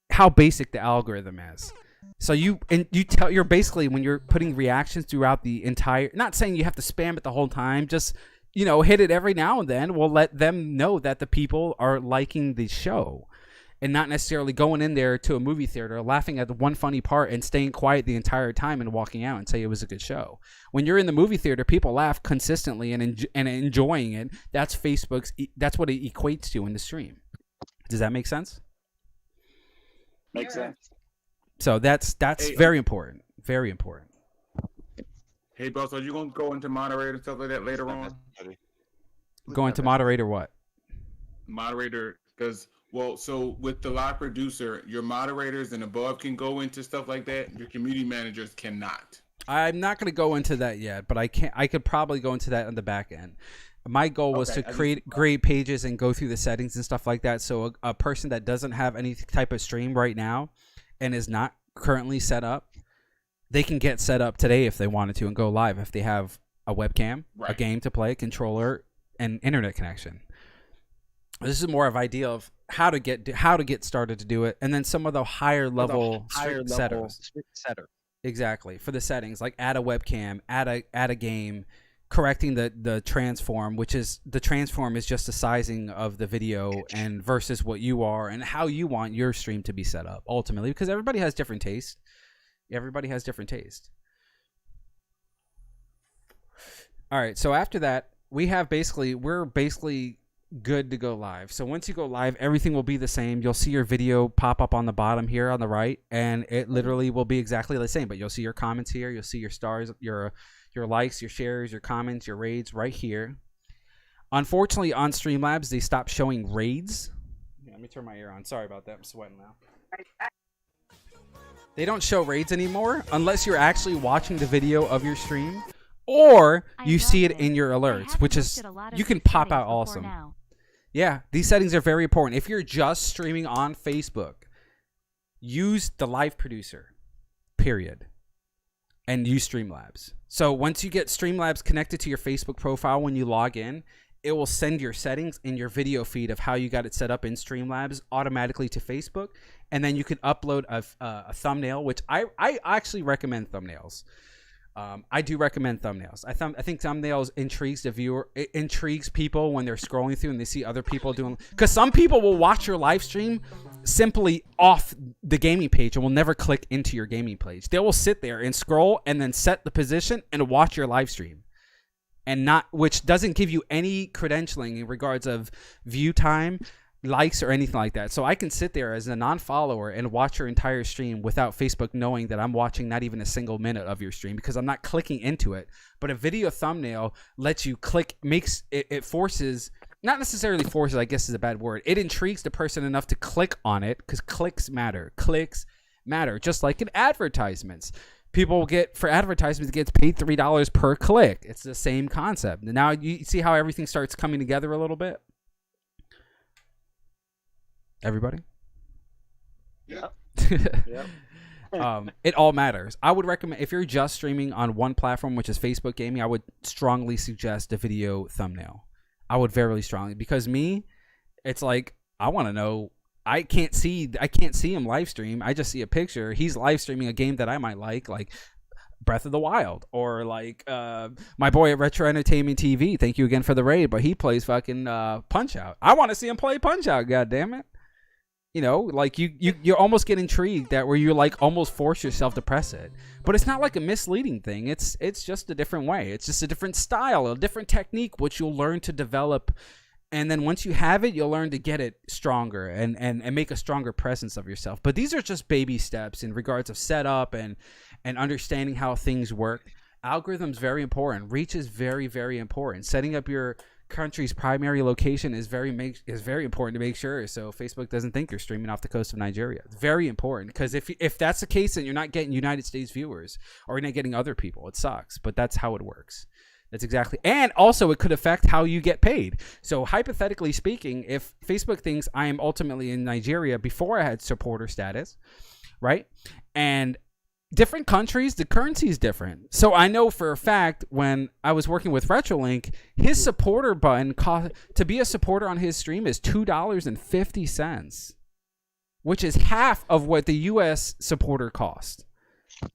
the algorithm is. So you're basically, when you're putting reactions throughout the entire, not saying you have to spam it the whole time, just, hit it every now and then. We'll let them know that the people are liking the show, and not necessarily going in there to a movie theater, laughing at the one funny part and staying quiet the entire time and walking out and say it was a good show. When you're in the movie theater, people laugh consistently and enjoying it. That's that's what it equates to in the stream. Does that make sense?
Makes sense.
So that's very important. Very important.
Hey, boss, are you going to go into moderator and stuff like that later on?
Go into moderator what?
Moderator, because, so with the live producer, your moderators and above can go into stuff like that. Your community managers cannot.
I'm not going to go into that yet, but I could probably go into that on the back end. My goal was to create great pages and go through the settings and stuff like that. So a person that doesn't have any type of stream right now and is not currently set up, they can get set up today if they wanted to and go live if they have a webcam, a game to play, controller, and internet connection. This is more of an idea of how to get started to do it, and then some of the higher level setters. Exactly, for the settings, like add a webcam, add a game, correcting the transform, which is the transform is just the sizing of the video and versus what you are and how you want your stream to be set up ultimately, because everybody has different taste. All right, so after that, we're basically good to go live. So once you go live, everything will be the same. You'll see your video pop up on the bottom here on the right, and it literally will be exactly the same, but you'll see your comments here, you'll see your stars, your likes, your shares, your comments, your raids right here. Unfortunately, on Streamlabs, they stopped showing raids. Let me turn my ear on. Sorry about that. I'm sweating now. They don't show raids anymore unless you're actually watching the video of your stream, or you see it in your alerts, which is, you can pop out awesome. Yeah, these settings are very important. If you're just streaming on Facebook, use the live producer, period, and use Streamlabs. So once you get Streamlabs connected to your Facebook profile when you log in, it will send your settings in your video feed of how you got it set up in Streamlabs automatically to Facebook, and then you can upload a thumbnail, which I actually recommend thumbnails. I do recommend thumbnails. I think thumbnails intrigues the viewer. It intrigues people when they're scrolling through and they see other people doing. Because some people will watch your live stream simply off the gaming page and will never click into your gaming page. They will sit there and scroll and then set the position and watch your live stream, and not, which doesn't give you any credentialing in regards of view time, likes, or anything like that. So I can sit there as a non-follower and watch your entire stream without Facebook knowing that I'm watching not even a single minute of your stream, because I'm not clicking into it. But a video thumbnail lets you click, makes it forces, not necessarily forces, I guess is a bad word. It intrigues the person enough to click on it, because clicks matter. Clicks matter, just like in advertisements. People get, for advertisements, gets paid $3 per click. It's the same concept. Now you see how everything starts coming together a little bit? Everybody?
Yep.
It all matters. I would recommend, if you're just streaming on one platform, which is Facebook gaming, I would strongly suggest a video thumbnail. I would very strongly, because it's like, I want to know, I can't see him live stream. I just see a picture. He's live streaming a game that I might like Breath of the Wild, or like my boy at Retro Entertainment TV. Thank you again for the raid, but he plays fucking Punch Out. I want to see him play Punch Out. God damn it! You know, like you almost get intrigued that where you like almost force yourself to press it, but it's not like a misleading thing. It's just a different way. It's just a different style, a different technique, which you'll learn to develop. And then once you have it, you'll learn to get it stronger and make a stronger presence of yourself. But these are just baby steps in regards of setup and understanding how things work. Algorithms very important. Reach is very, very important. Setting up your country's primary location is very important to make sure, so Facebook doesn't think you're streaming off the coast of Nigeria. It's very important, because if that's the case, then you're not getting United States viewers, or you're not getting other people. It sucks, but that's how it works. That's exactly. And also it could affect how you get paid. So hypothetically speaking, if Facebook thinks I am ultimately in Nigeria before I had supporter status, right? And different countries, the currency is different. So I know for a fact, when I was working with Retrolink, his supporter button to be a supporter on his stream is $2.50, which is half of what the US supporter cost.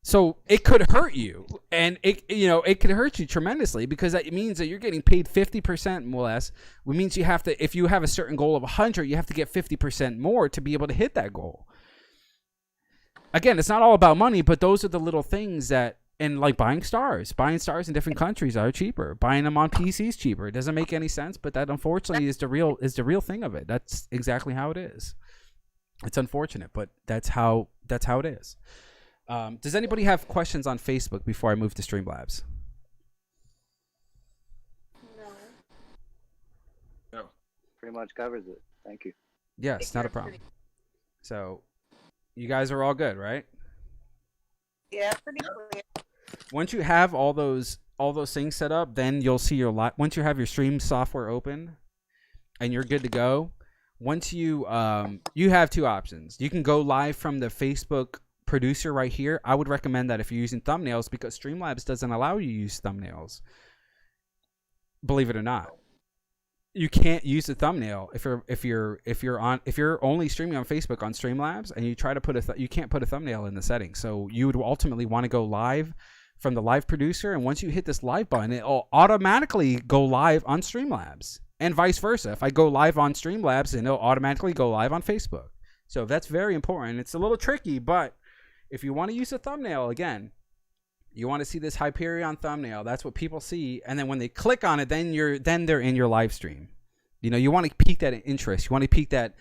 So it could hurt you, and it could hurt you tremendously, because it means that you're getting paid 50% less. Which means you have to, if you have a certain goal of 100, you have to get 50% more to be able to hit that goal. Again, it's not all about money, but those are the little things that, and like buying stars in different countries are cheaper. Buying them on PC is cheaper. It doesn't make any sense, but that unfortunately is the real thing of it. That's exactly how it is. It's unfortunate, but that's how it is. Does anybody have questions on Facebook before I move to Streamlabs?
No.
Pretty much covers it. Thank you.
Yes, not a problem. So, you guys are all good, right?
Yeah, pretty clear.
Once you have all those things set up, then you'll see your once you have your stream software open and you're good to go. Once you have two options. You can go live from the Facebook producer right here. I would recommend that if you're using thumbnails, because Streamlabs doesn't allow you to use thumbnails. Believe it or not, you can't use a thumbnail if you're only streaming on Facebook on Streamlabs, and you try to you can't put a thumbnail in the settings. So you would ultimately want to go live from the live producer, and once you hit this live button, it'll automatically go live on Streamlabs, and vice versa. If I go live on Streamlabs, then it'll automatically go live on Facebook. So that's very important. It's a little tricky, but if you want to use a thumbnail, again, you want to see this Hyperion thumbnail. That's what people see. And then when they click on it, then they're in your live stream. You know, you want to pique that interest. You want to pique that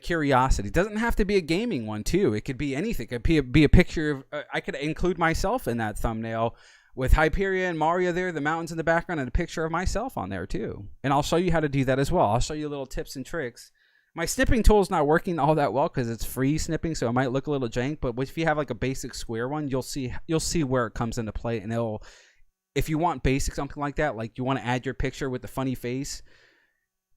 curiosity. It doesn't have to be a gaming one, too. It could be anything. It could be a picture of, I could include myself in that thumbnail with Hyperion, Mario there, the mountains in the background, and a picture of myself on there, too. And I'll show you how to do that as well. I'll show you little tips and tricks. My snipping tool is not working all that well because it's free snipping, so it might look a little jank. But if you have like a basic square one, you'll see where it comes into play, and if you want basic something like that, like you want to add your picture with the funny face,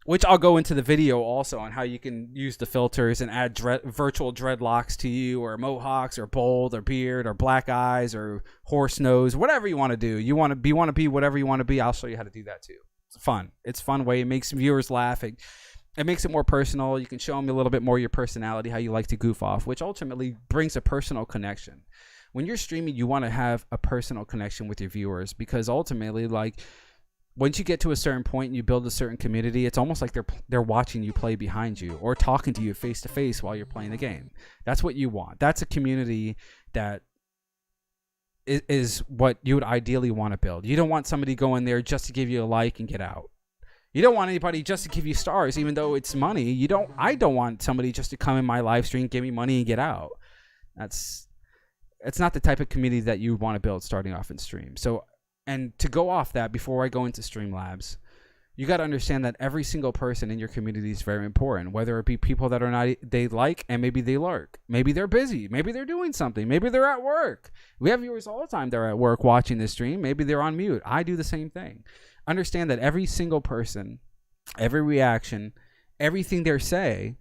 which I'll go into the video also on how you can use the filters and add virtual dreadlocks to you, or mohawks, or bald, or beard, or black eyes, or horse nose, whatever you want to do. You want to be whatever you want to be. I'll show you how to do that too. It's fun. It's a fun way. It makes viewers laugh. It makes it more personal. You can show them a little bit more of your personality, how you like to goof off, which ultimately brings a personal connection. When you're streaming, you want to have a personal connection with your viewers, because ultimately, like, once you get to a certain point and you build a certain community, it's almost like they're watching you play behind you, or talking to you face to face while you're playing the game. That's what you want. That's a community that is what you would ideally want to build. You don't want somebody going there just to give you a like and get out. You don't want anybody just to give you stars, even though it's money. I don't want somebody just to come in my live stream, give me money, and get out. It's not the type of community that you want to build starting off in stream. So, and to go off that, before I go into Streamlabs, you got to understand that every single person in your community is very important, whether it be people that are not, they like, and maybe they lurk. Maybe they're busy. Maybe they're doing something. Maybe they're at work. We have viewers all the time. They're at work watching this stream. Maybe they're on mute. I do the same thing. Understand that every single person, every reaction, everything they're saying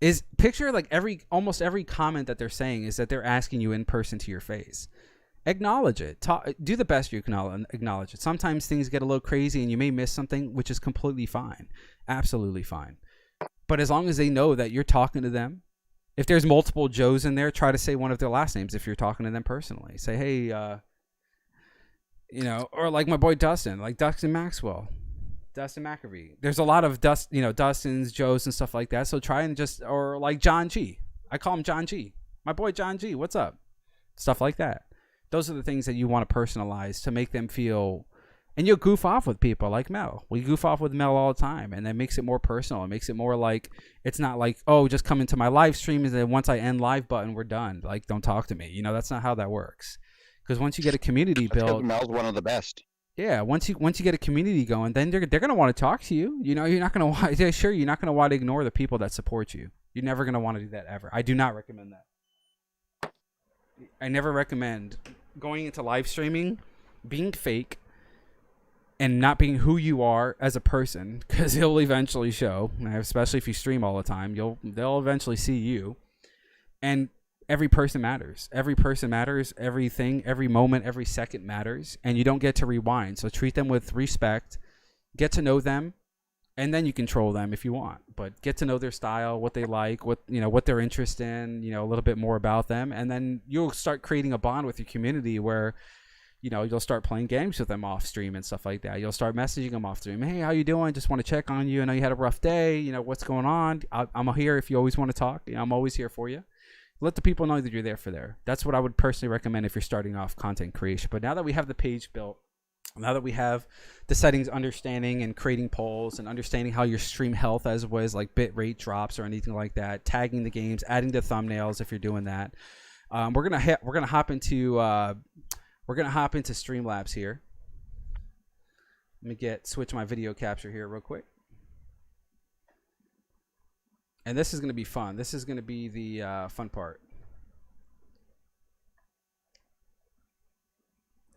is, picture like almost every comment that they're saying is that they're asking you in person to your face. Acknowledge it. Do the best you can acknowledge it. Sometimes things get a little crazy and you may miss something, which is completely fine. Absolutely fine. But as long as they know that you're talking to them, if there's multiple Joes in there, try to say one of their last names if you're talking to them personally. Say, hey, or like my boy Dustin, like Dustin Maxwell, Dustin McAvee. There's a lot of Dustins, Joes, and stuff like that. So try and or like John G. I call him John G. My boy John G. What's up? Stuff like that. Those are the things that you want to personalize to make them feel, and you'll goof off with people like Mel. We goof off with Mel all the time, and that makes it more personal. It makes it more like, it's not like, oh, just come into my live stream and then once I end live button, we're done. Like, don't talk to me. That's not how that works. Because once you get a community built,
Mel's one of the best.
Yeah, once you get a community going, then they're gonna want to talk to you. You're not gonna want. Yeah, sure, you're not gonna want to ignore the people that support you. You're never gonna want to do that ever. I do not recommend that. I never recommend going into live streaming, being fake, and not being who you are as a person, because it'll eventually show. Especially if you stream all the time, they'll eventually see you. And every person matters. Every person matters. Everything, every moment, every second matters, and you don't get to rewind. So treat them with respect. Get to know them, and then you control them if you want. But get to know their style, what they like, what they're interested in, a little bit more about them, and then you'll start creating a bond with your community where, you'll start playing games with them off stream and stuff like that. You'll start messaging them off stream. Hey, how you doing? Just want to check on you. I know you had a rough day. What's going on? I'm here if you always want to talk. I'm always here for you. Let the people know that you're there for them. That's what I would personally recommend if you're starting off content creation. But now that we have the page built, now that we have the settings understanding and creating polls and understanding how your stream health as was like bit rate drops or anything like that, tagging the games, adding the thumbnails if you're doing that, we're gonna hop into Streamlabs here. Let me switch my video capture here real quick. And this is going to be fun. This is going to be the fun part.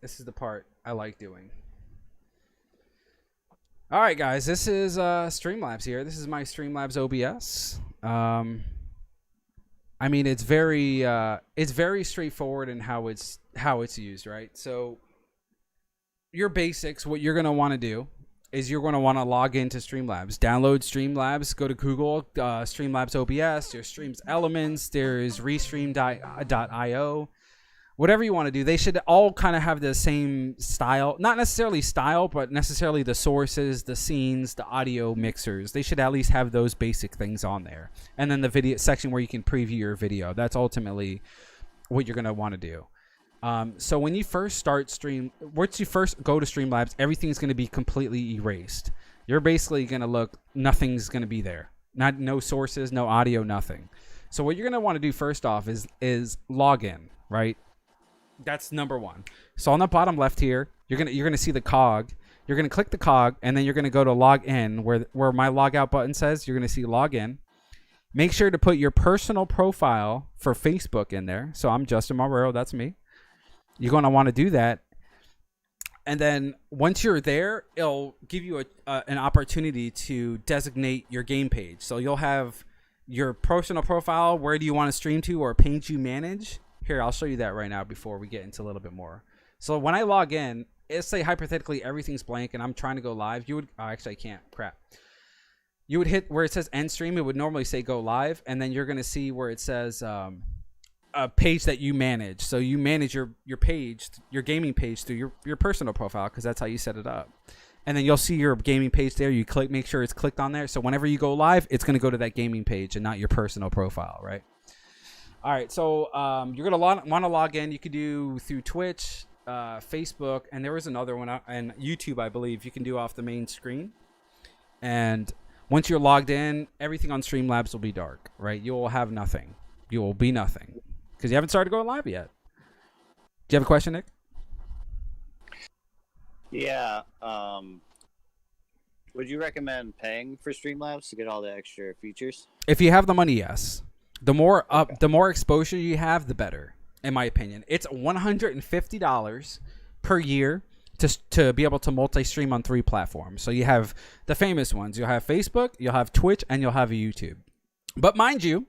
This is the part I like doing. All right, guys. This is Streamlabs here. This is my Streamlabs OBS. I mean, it's very straightforward in how it's used, right? So your basics, what you're going to want to do is you're going to want to log into Streamlabs. Download Streamlabs. Go to Google, Streamlabs OBS. There's Streams Elements. There's Restream.io. Whatever you want to do. They should all kind of have the same style. Not necessarily style, but necessarily the sources, the scenes, the audio mixers. They should at least have those basic things on there. And then the video section where you can preview your video. That's ultimately what you're going to want to do. So when you first once you first go to Streamlabs, everything's going to be completely erased. You're basically going to look, nothing's going to be there. No sources, no audio, nothing. So what you're going to want to do first off is log in, right? That's number one. So on the bottom left here, you're going to see the cog. You're going to click the cog, and then you're going to go to log in where my logout button says. You're going to see log in. Make sure to put your personal profile for Facebook in there. So I'm Justin Marrero, that's me. You're going to want to do that. And then once you're there, it'll give you an opportunity to designate your game page. So you'll have your personal profile. Where do you want to stream to, or page you manage? Here, I'll show you that right now before we get into a little bit more. So when I log in, let's say hypothetically everything's blank and I'm trying to go live. You would actually I can't. Crap. You would hit where it says end stream. It would normally say go live, and then you're gonna see where it says a page that you manage. So you manage your page, your gaming page, through your personal profile, because that's how you set it up. And then you'll see your gaming page there. You click, make sure it's clicked on there. So whenever you go live, it's going to go to that gaming page and not your personal profile, right? All right. So you're going to want to log in. You could do through Twitch, Facebook, and there was another one, and YouTube, I believe, you can do off the main screen. And once you're logged in, everything on Streamlabs will be dark, right? You will have nothing. You will be nothing. Because you haven't started going live yet. Do you have a question, Nick?
Yeah. Would you recommend paying for Streamlabs to get all the extra features?
If you have the money, yes. The more exposure you have, the better, in my opinion. It's $150 per year to be able to multi-stream on 3 platforms. So you have the famous ones. You'll have Facebook, you'll have Twitch, and you'll have YouTube. But mind you,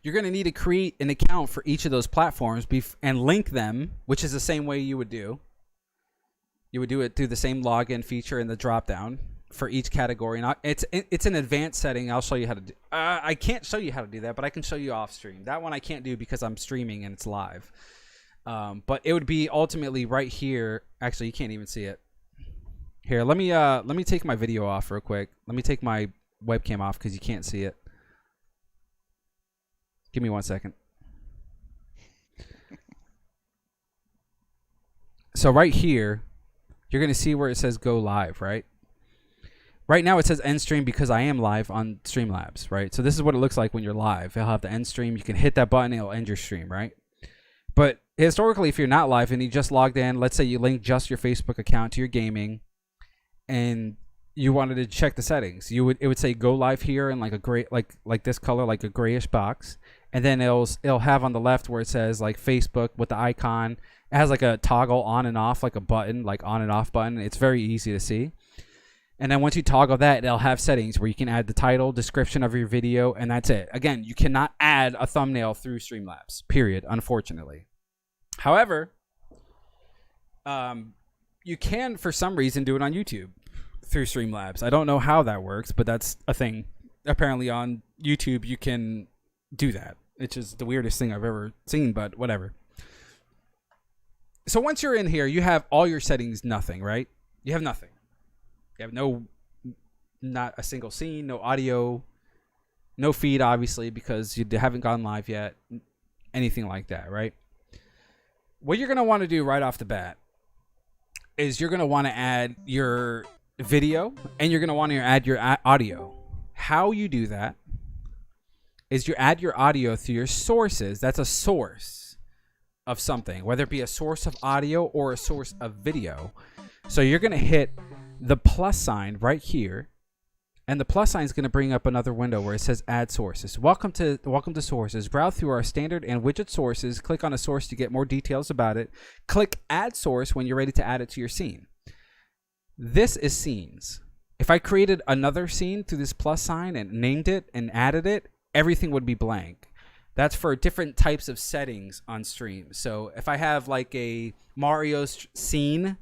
you're going to need to create an account for each of those platforms and link them, which is the same way you would do. You would do it through the same login feature in the drop-down for each category. And it's an advanced setting. I'll show you how to do. I can't show you how to do that, but I can show you off stream. That one I can't do because I'm streaming and it's live. But it would be ultimately right here. Actually, you can't even see it. Here, let me take my video off real quick. Let me take my webcam off because you can't see it. Give me 1 second. So right here, you're going to see where it says go live, right? Right now it says end stream because I am live on Streamlabs, right? So this is what it looks like when you're live. It'll have the end stream. You can hit that button. It'll end your stream, right? But historically, if you're not live and you just logged in, let's say you link just your Facebook account to your gaming and you wanted to check the settings, it would say go live here in like a gray, like this color, like a grayish box. And then it'll have on the left where it says like Facebook with the icon. It has like a toggle on and off, like a button, like on and off button. It's very easy to see. And then once you toggle that, it'll have settings where you can add the title, description of your video, and that's it. Again, you cannot add a thumbnail through Streamlabs, period, unfortunately. However, you can, for some reason, do it on YouTube through Streamlabs. I don't know how that works, but that's a thing. Apparently on YouTube, you can do that. It's just the weirdest thing I've ever seen, but whatever. So once you're in here, you have all your settings nothing, right? You have nothing. You have not a single scene, no audio, no feed, obviously, because you haven't gone live yet, anything like that, right? What you're going to want to do right off the bat is you're going to want to add your video and you're going to want to add your audio. How you do that is you add your audio through your sources. That's a source of something, whether it be a source of audio or a source of video. So you're going to hit the plus sign right here, and the plus sign is going to bring up another window where it says add sources. Welcome to sources. Browse through our standard and widget sources. Click on a source to get more details about it. Click add source when you're ready to add it to your scene. This is scenes. If I created another scene through this plus sign and named it and added it, everything would be blank. That's for different types of settings on stream. So if I have like a Mario scene,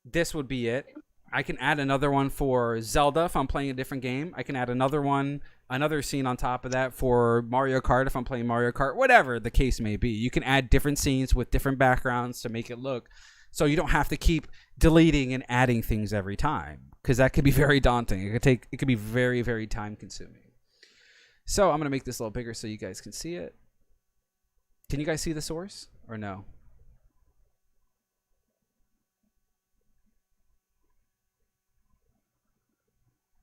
this would be it. I can add another one for Zelda if I'm playing a different game. I can add another scene on top of that for Mario Kart if I'm playing Mario Kart, whatever the case may be. You can add different scenes with different backgrounds to make it look so you don't have to keep deleting and adding things every time, because that could be very daunting. It could be very, very time consuming. So I'm going to make this a little bigger so you guys can see it. Can you guys see the source or no?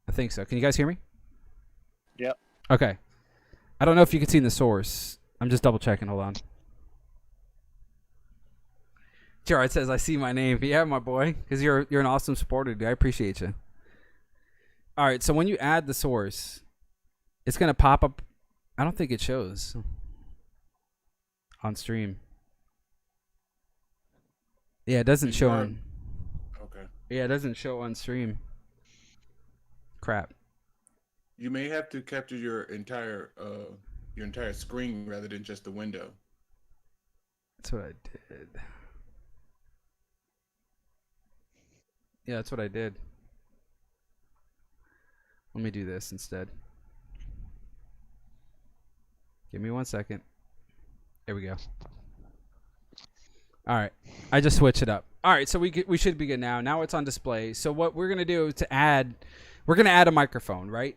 I think so. Can you guys hear me?
Yep.
Okay. I don't know if you can see the source. I'm just double checking. Hold on. Gerard says, I see my name. Yeah, my boy. Because you're an awesome supporter, dude. I appreciate you. All right. So when you add the source, it's going to pop up. I don't think it shows on stream. Yeah, it doesn't show on. Yeah, it doesn't show on stream. Crap.
You may have to capture your entire screen rather than just the window.
That's what I did. Yeah, that's what I did. Let me do this instead. Give me 1 second. There we go. All right, I just switched it up. All right, so we should be good now. Now it's on display. So what we're gonna do to add, we're gonna add a microphone, right?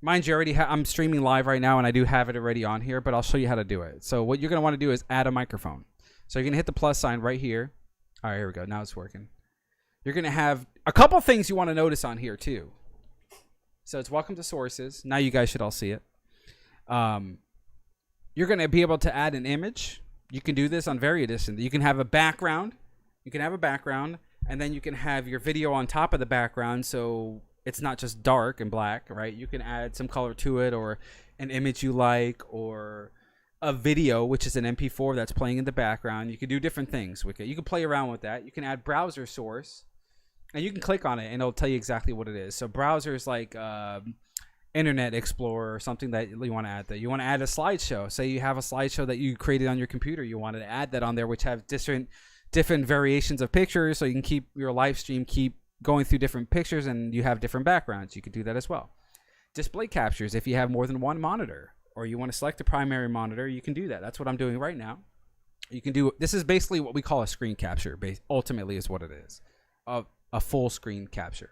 Mind you, already I'm streaming live right now, and I do have it already on here, but I'll show you how to do it. So what you're gonna want to do is add a microphone. So you're gonna hit the plus sign right here. All right, here we go. Now it's working. You're gonna have a couple things you want to notice on here too. So it's welcome to sources. Now you guys should all see it. You're gonna be able to add an image. You can do this on various. You can have a background. And then you can have your video on top of the background, so it's not just dark and black, right? You can add some color to it, or an image you like, or a video, which is an MP4 that's playing in the background. You can do different things with it. You can play around with that. You can add browser source, and you can click on it, and it'll tell you exactly what it is. So browsers like Internet Explorer or something that you want to add there. You want to add a slideshow. Say you have a slideshow that you created on your computer. You wanted to add that on there, which have different variations of pictures, so you can keep your live stream going through different pictures, and you have different backgrounds. You can do that as well. Display captures, if you have more than one monitor, or you want to select a primary monitor, you can do that. That's what I'm doing right now. You can do, this is basically what we call a screen capture, ultimately is what it is. A full screen capture.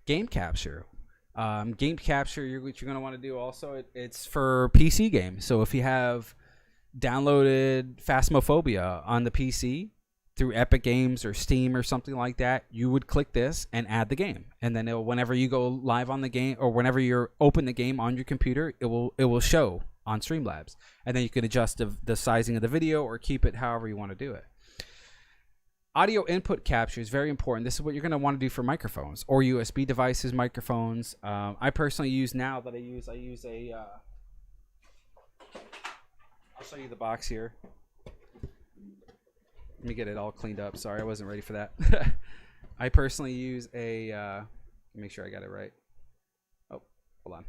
Game capture. What you're going to want to do also, it's for PC games. So if you have downloaded Phasmophobia on the PC through Epic Games or Steam or something like that, you would click this and add the game, and then whenever you go live on the game, or whenever you're open the game on your computer, it will show on Streamlabs, and then you can adjust the sizing of the video or keep it however you want to do it. Audio input capture is very important. This is what you're going to want to do for microphones or USB devices, microphones. I personally use a I'll show you the box here. Let me get it all cleaned up. Sorry, I wasn't ready for that. I personally use make sure I got it right. Oh, hold on.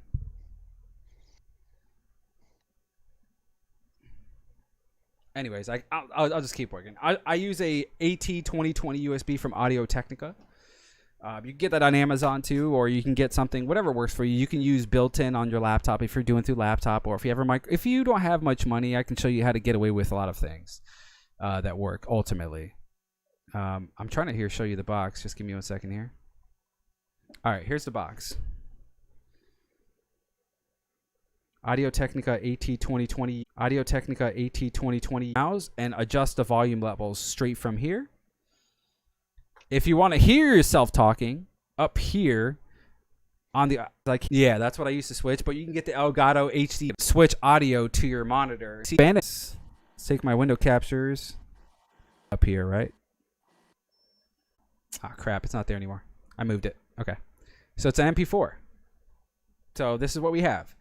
Anyways, I'll just keep working. I use a AT2020 USB from Audio Technica. You can get that on Amazon too, or you can get something, whatever works for you. You can use built-in on your laptop if you're doing through laptop, or if you don't have much money, I can show you how to get away with a lot of things that work ultimately. I'm trying to show you the box. Just give me 1 second here. All right, here's the box. Audio Technica AT2020 mouse, and adjust the volume levels straight from here. If you want to hear yourself talking, up here on the that's what I used to switch, but you can get the Elgato HD switch audio to your monitor. Let's take my window captures up here, right? Ah, crap, it's not there anymore. I moved it. Okay. So it's an MP4. So this is what we have.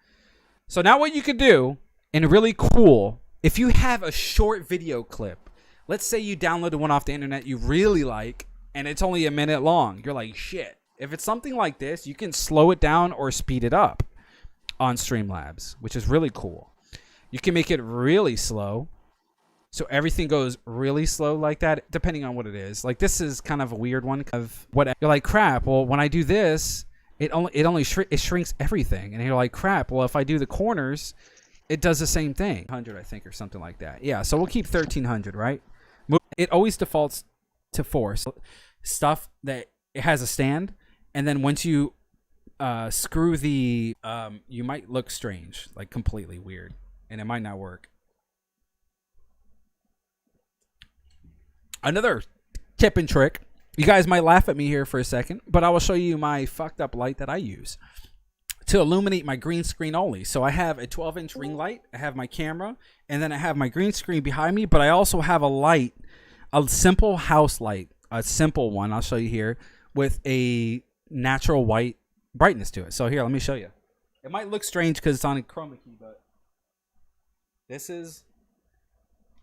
So now what you could do, and really cool, if you have a short video clip, let's say you downloaded one off the internet you really like, and it's only a minute long. You're like, shit. If it's something like this, you can slow it down or speed it up on Streamlabs, which is really cool. You can make it really slow, so everything goes really slow like that, depending on what it is. Like, this is kind of a weird one. Of what you're like, crap. Well, when I do this, it shrinks everything, and you're like, crap. Well, if I do the corners, it does the same thing. 100, I think, or something like that. Yeah. So we'll keep 1300, right? It always defaults to 4. So stuff that it has a stand, and then once you screw the you might look strange, like completely weird, and it might not work. Another tip and trick, you guys might laugh at me here for a second, but I will show you my fucked up light that I use to illuminate my green screen only. So I have a 12-inch ring light, I have my camera, and then I have my green screen behind me, but I also have a light, a simple house light, a simple one, I'll show you here, with a natural white brightness to it. So here, let me show you. It might look strange because it's on a chroma key, but this is,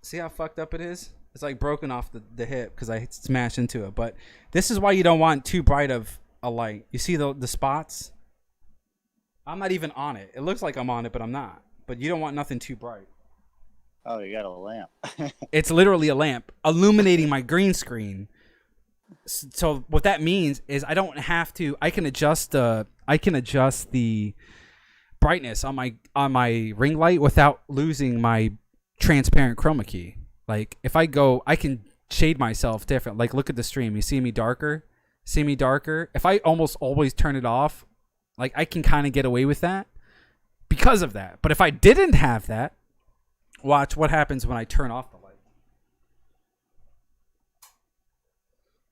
see how fucked up it is? It's like broken off the hip because I smashed into it. But this is why you don't want too bright of a light. You see the spots? I'm not even on it. It looks like I'm on it, but I'm not. But you don't want nothing too bright.
Oh, you got a lamp.
It's literally a lamp illuminating my green screen. So what that means is I don't have to. I can adjust the brightness on my ring light without losing my transparent chroma key. Like if I go, I can shade myself different. Like look at the stream. You see me darker? See me darker? If I almost always turn it off, like I can kind of get away with that because of that. But if I didn't have that, watch what happens when I turn off the light.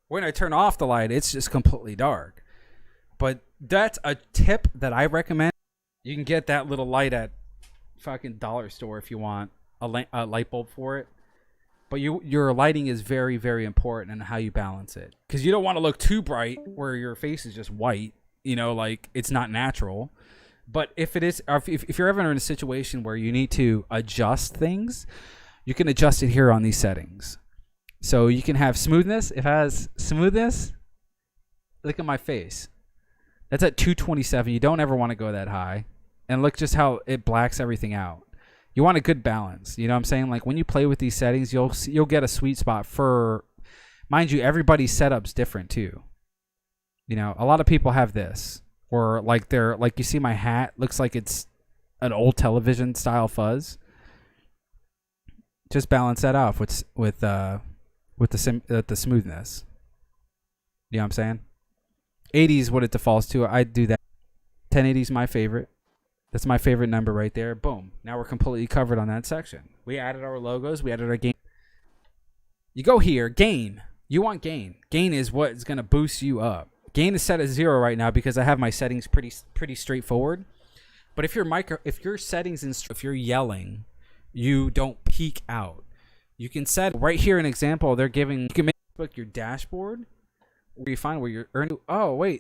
When I turn off the light, it's just completely dark. But that's a tip that I recommend. You can get that little light at fucking dollar store if you want a light bulb for it. But your lighting is very, very important in how you balance it. Because you don't want to look too bright where your face is just white. You know, like it's not natural. But if it is, or if you're ever in a situation where you need to adjust things, you can adjust it here on these settings. So you can have smoothness. If it has smoothness, look at my face. That's at 227. You don't ever want to go that high. And look just how it blacks everything out. You want a good balance. You know what I'm saying? Like when you play with these settings, you'll get a sweet spot for, mind you, everybody's setup's different too. You know, a lot of people have this. Or like you see my hat looks like it's an old television style fuzz. Just balance that off with the smoothness. You know what I'm saying? 80 is what it defaults to. I do that. 1080 is my favorite. That's my favorite number right there. Boom. Now we're completely covered on that section. We added our logos. We added our gain. You go here, gain. You want gain. Gain is what is going to boost you up. Gain is set at 0 right now because I have my settings pretty straightforward. But if your settings if you're yelling, you don't peak out. You can set right here an example. They're giving, you can make your dashboard where you find where you're earning. Oh wait,